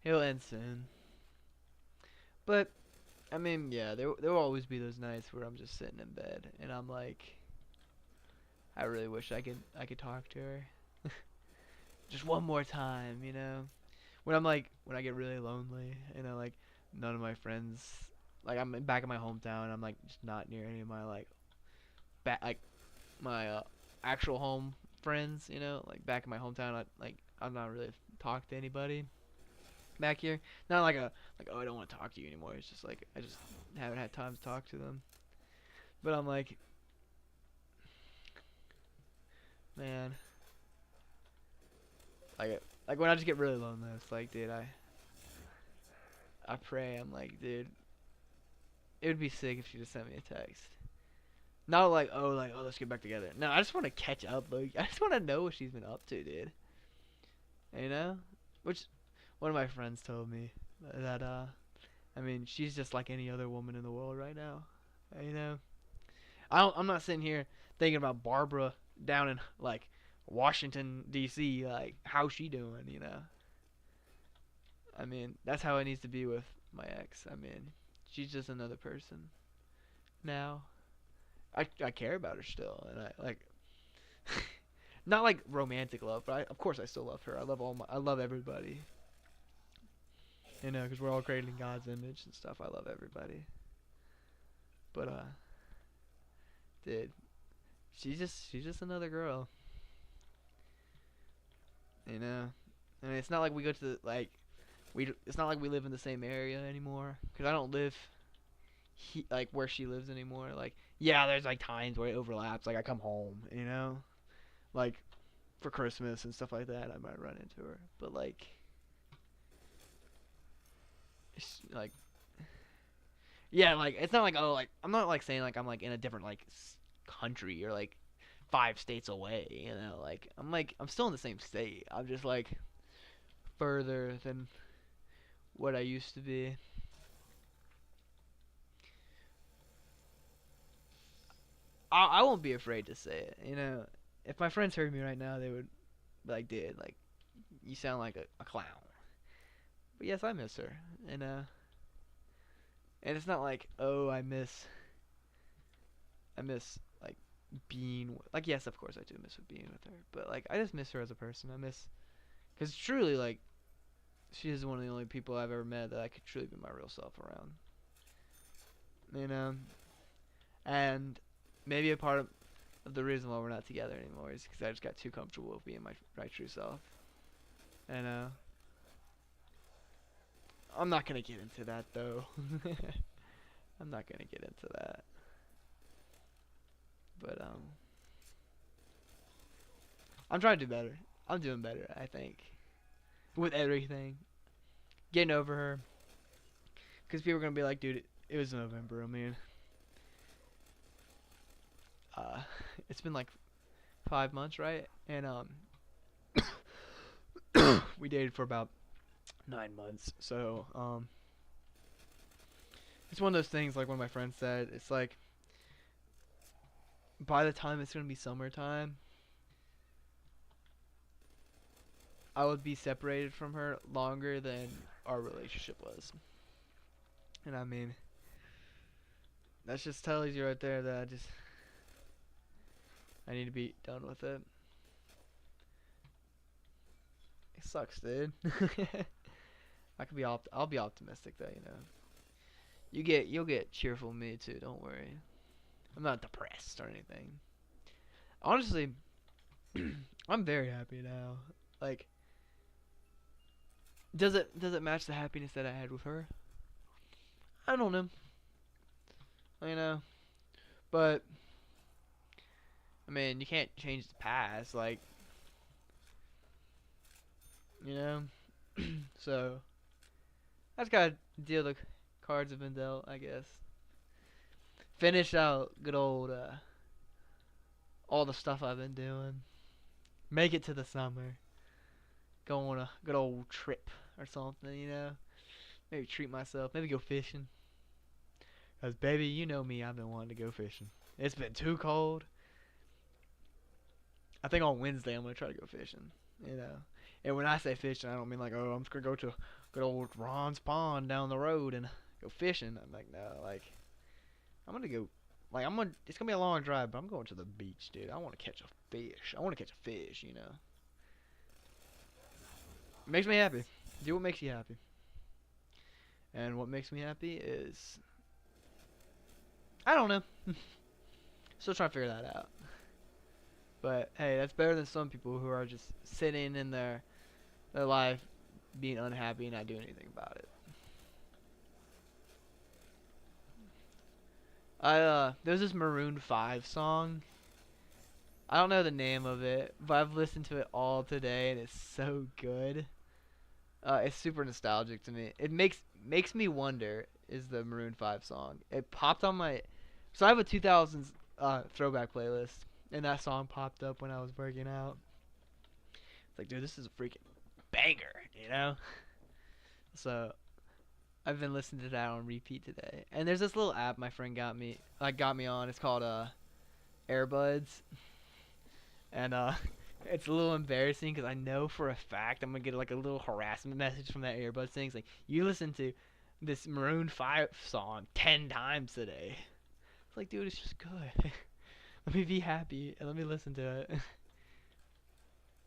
it'll end soon. But I mean, yeah, there will always be those nights where I'm just sitting in bed and I'm like, I really wish I could talk to her just one more time, you know. When I'm like when I get really lonely and I like none of my friends, like I'm back in my hometown, I'm like just not near any of my like my actual home friends, you know, like back in my hometown. I'm not really talking to anybody back here. Not like a like oh I don't want to talk to you anymore. It's just like I just haven't had time to talk to them. But I'm like, man, like when I just get really lonely, it's like, dude, I pray. I'm like, dude, it would be sick if she just sent me a text. Not like oh let's get back together. No, I just want to catch up. Like I just want to know what she's been up to, dude. You know, which one of my friends told me that I mean she's just like any other woman in the world right now. You know, I'm not sitting here thinking about Barbara down in like Washington D.C. Like how's she doing? You know, I mean that's how it needs to be with my ex. I mean she's just another person now. I care about her still, and I like not like romantic love, but of course I still love her. I love everybody, you know, because we're all created in God's image and stuff. I love everybody, but dude, she's just another girl, you know. And it's not like we go to it's not like we live in the same area anymore, because I don't live like where she lives anymore. Like yeah, there's like times where it overlaps. Like I come home, you know, like for Christmas and stuff like that. I might run into her, but like it's like yeah, like it's not like oh like I'm not like saying like I'm like in a different like country or like 5 states away, you know, like I'm still in the same state. I'm just like further than what I used to be. I won't be afraid to say it, you know. If my friends heard me right now, they would be like, dude, like you sound like a clown. But yes, I miss her, and and it's not like oh I miss like being like yes of course I do miss being with her, but like I just miss her as a person. I miss because truly like she is one of the only people I've ever met that I could truly be my real self around, you know. And maybe a part of the reason why we're not together anymore is because I just got too comfortable with being my true self. And I'm not gonna get into that though. I'm not gonna get into that. But I'm trying to do better. I'm doing better, I think, with everything. Getting over her, because people are gonna be like, dude, it was November. I mean, uh, it's been like 5 months, right? And we dated for about 9 months. So it's one of those things. Like one of my friends said, it's like by the time it's gonna be summertime, I would be separated from her longer than our relationship was. And I mean, that just tells you right there that I need to be done with it. It sucks, dude. I'll be optimistic though, you know. You'll get cheerful with me too. Don't worry. I'm not depressed or anything. Honestly, I'm very happy now. Like, does it match the happiness that I had with her? I don't know. You know, but I mean, you can't change the past. Like, you know. So I just gotta deal the cards have been dealt, I guess. Finish out good old all the stuff I've been doing. Make it to the summer. Go on a good old trip or something, you know. Maybe treat myself. Maybe go fishing. Cause baby, you know me, I've been wanting to go fishing. It's been too cold. I think on Wednesday I'm gonna try to go fishing. You know, and when I say fishing, I don't mean like, oh, I'm just gonna go to good old Ron's Pond down the road and go fishing. I'm like, no, like I'm gonna go. Like I'm gonna. It's gonna be a long drive, but I'm going to the beach, dude. I want to catch a fish. I want to catch a fish. You know, it makes me happy. Do what makes you happy. And what makes me happy is I don't know. Still trying to figure that out. But hey, that's better than some people who are just sitting in their life being unhappy and not doing anything about it. There's this Maroon 5 song. I don't know the name of it, but I've listened to it all today and it's so good. It's super nostalgic to me. It makes me wonder is the Maroon 5 song. It popped on my so I have a 2000s throwback playlist and that song popped up when I was working out. It's like, dude, this is a freaking banger, you know? So I've been listening to that on repeat today. And there's this little app my friend got me on. It's called Airbuds. And it's a little embarrassing because I know for a fact I'm gonna get like a little harassment message from that Airbuds thing. It's like, you listen to this Maroon 5 song 10 times today. It's like, dude, it's just good. Let me be happy and let me listen to it. It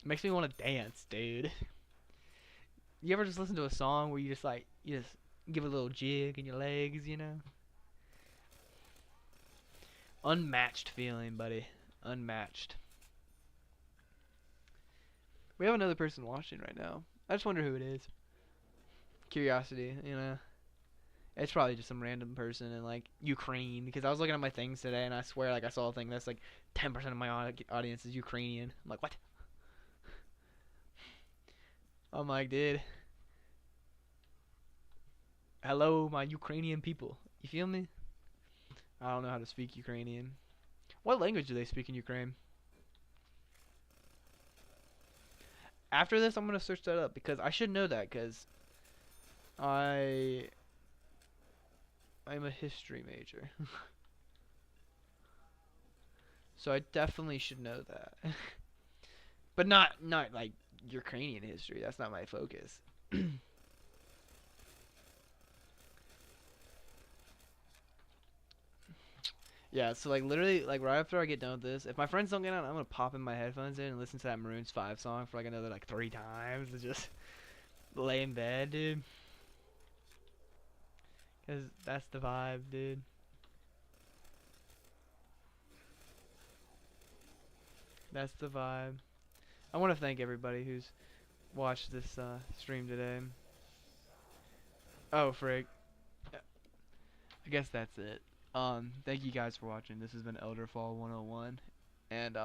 makes me want to dance, dude. You ever just listen to a song where you just give a little jig in your legs, you know? Unmatched feeling, buddy. Unmatched. We have another person watching right now. I just wonder who it is. Curiosity, you know. It's probably just some random person in like Ukraine because I was looking at my things today and I swear like I saw a thing that's like 10% of my audience is Ukrainian. I'm like, what? I'm like, dude. Hello, my Ukrainian people. You feel me? I don't know how to speak Ukrainian. What language do they speak in Ukraine? After this, I'm gonna search that up because I should know that because I I'm a history major, so I definitely should know that. But not like Ukrainian history. That's not my focus. Yeah, so like literally like right after I get done with this, if my friends don't get on, I'm gonna pop in my headphones in and listen to that Maroons 5 song for like another like 3 times and just lay in bed, dude. Cause that's the vibe, dude. That's the vibe. I want to thank everybody who's watched this stream today. Oh, frig. I guess that's it. Thank you guys for watching. This has been Elderfall 101, and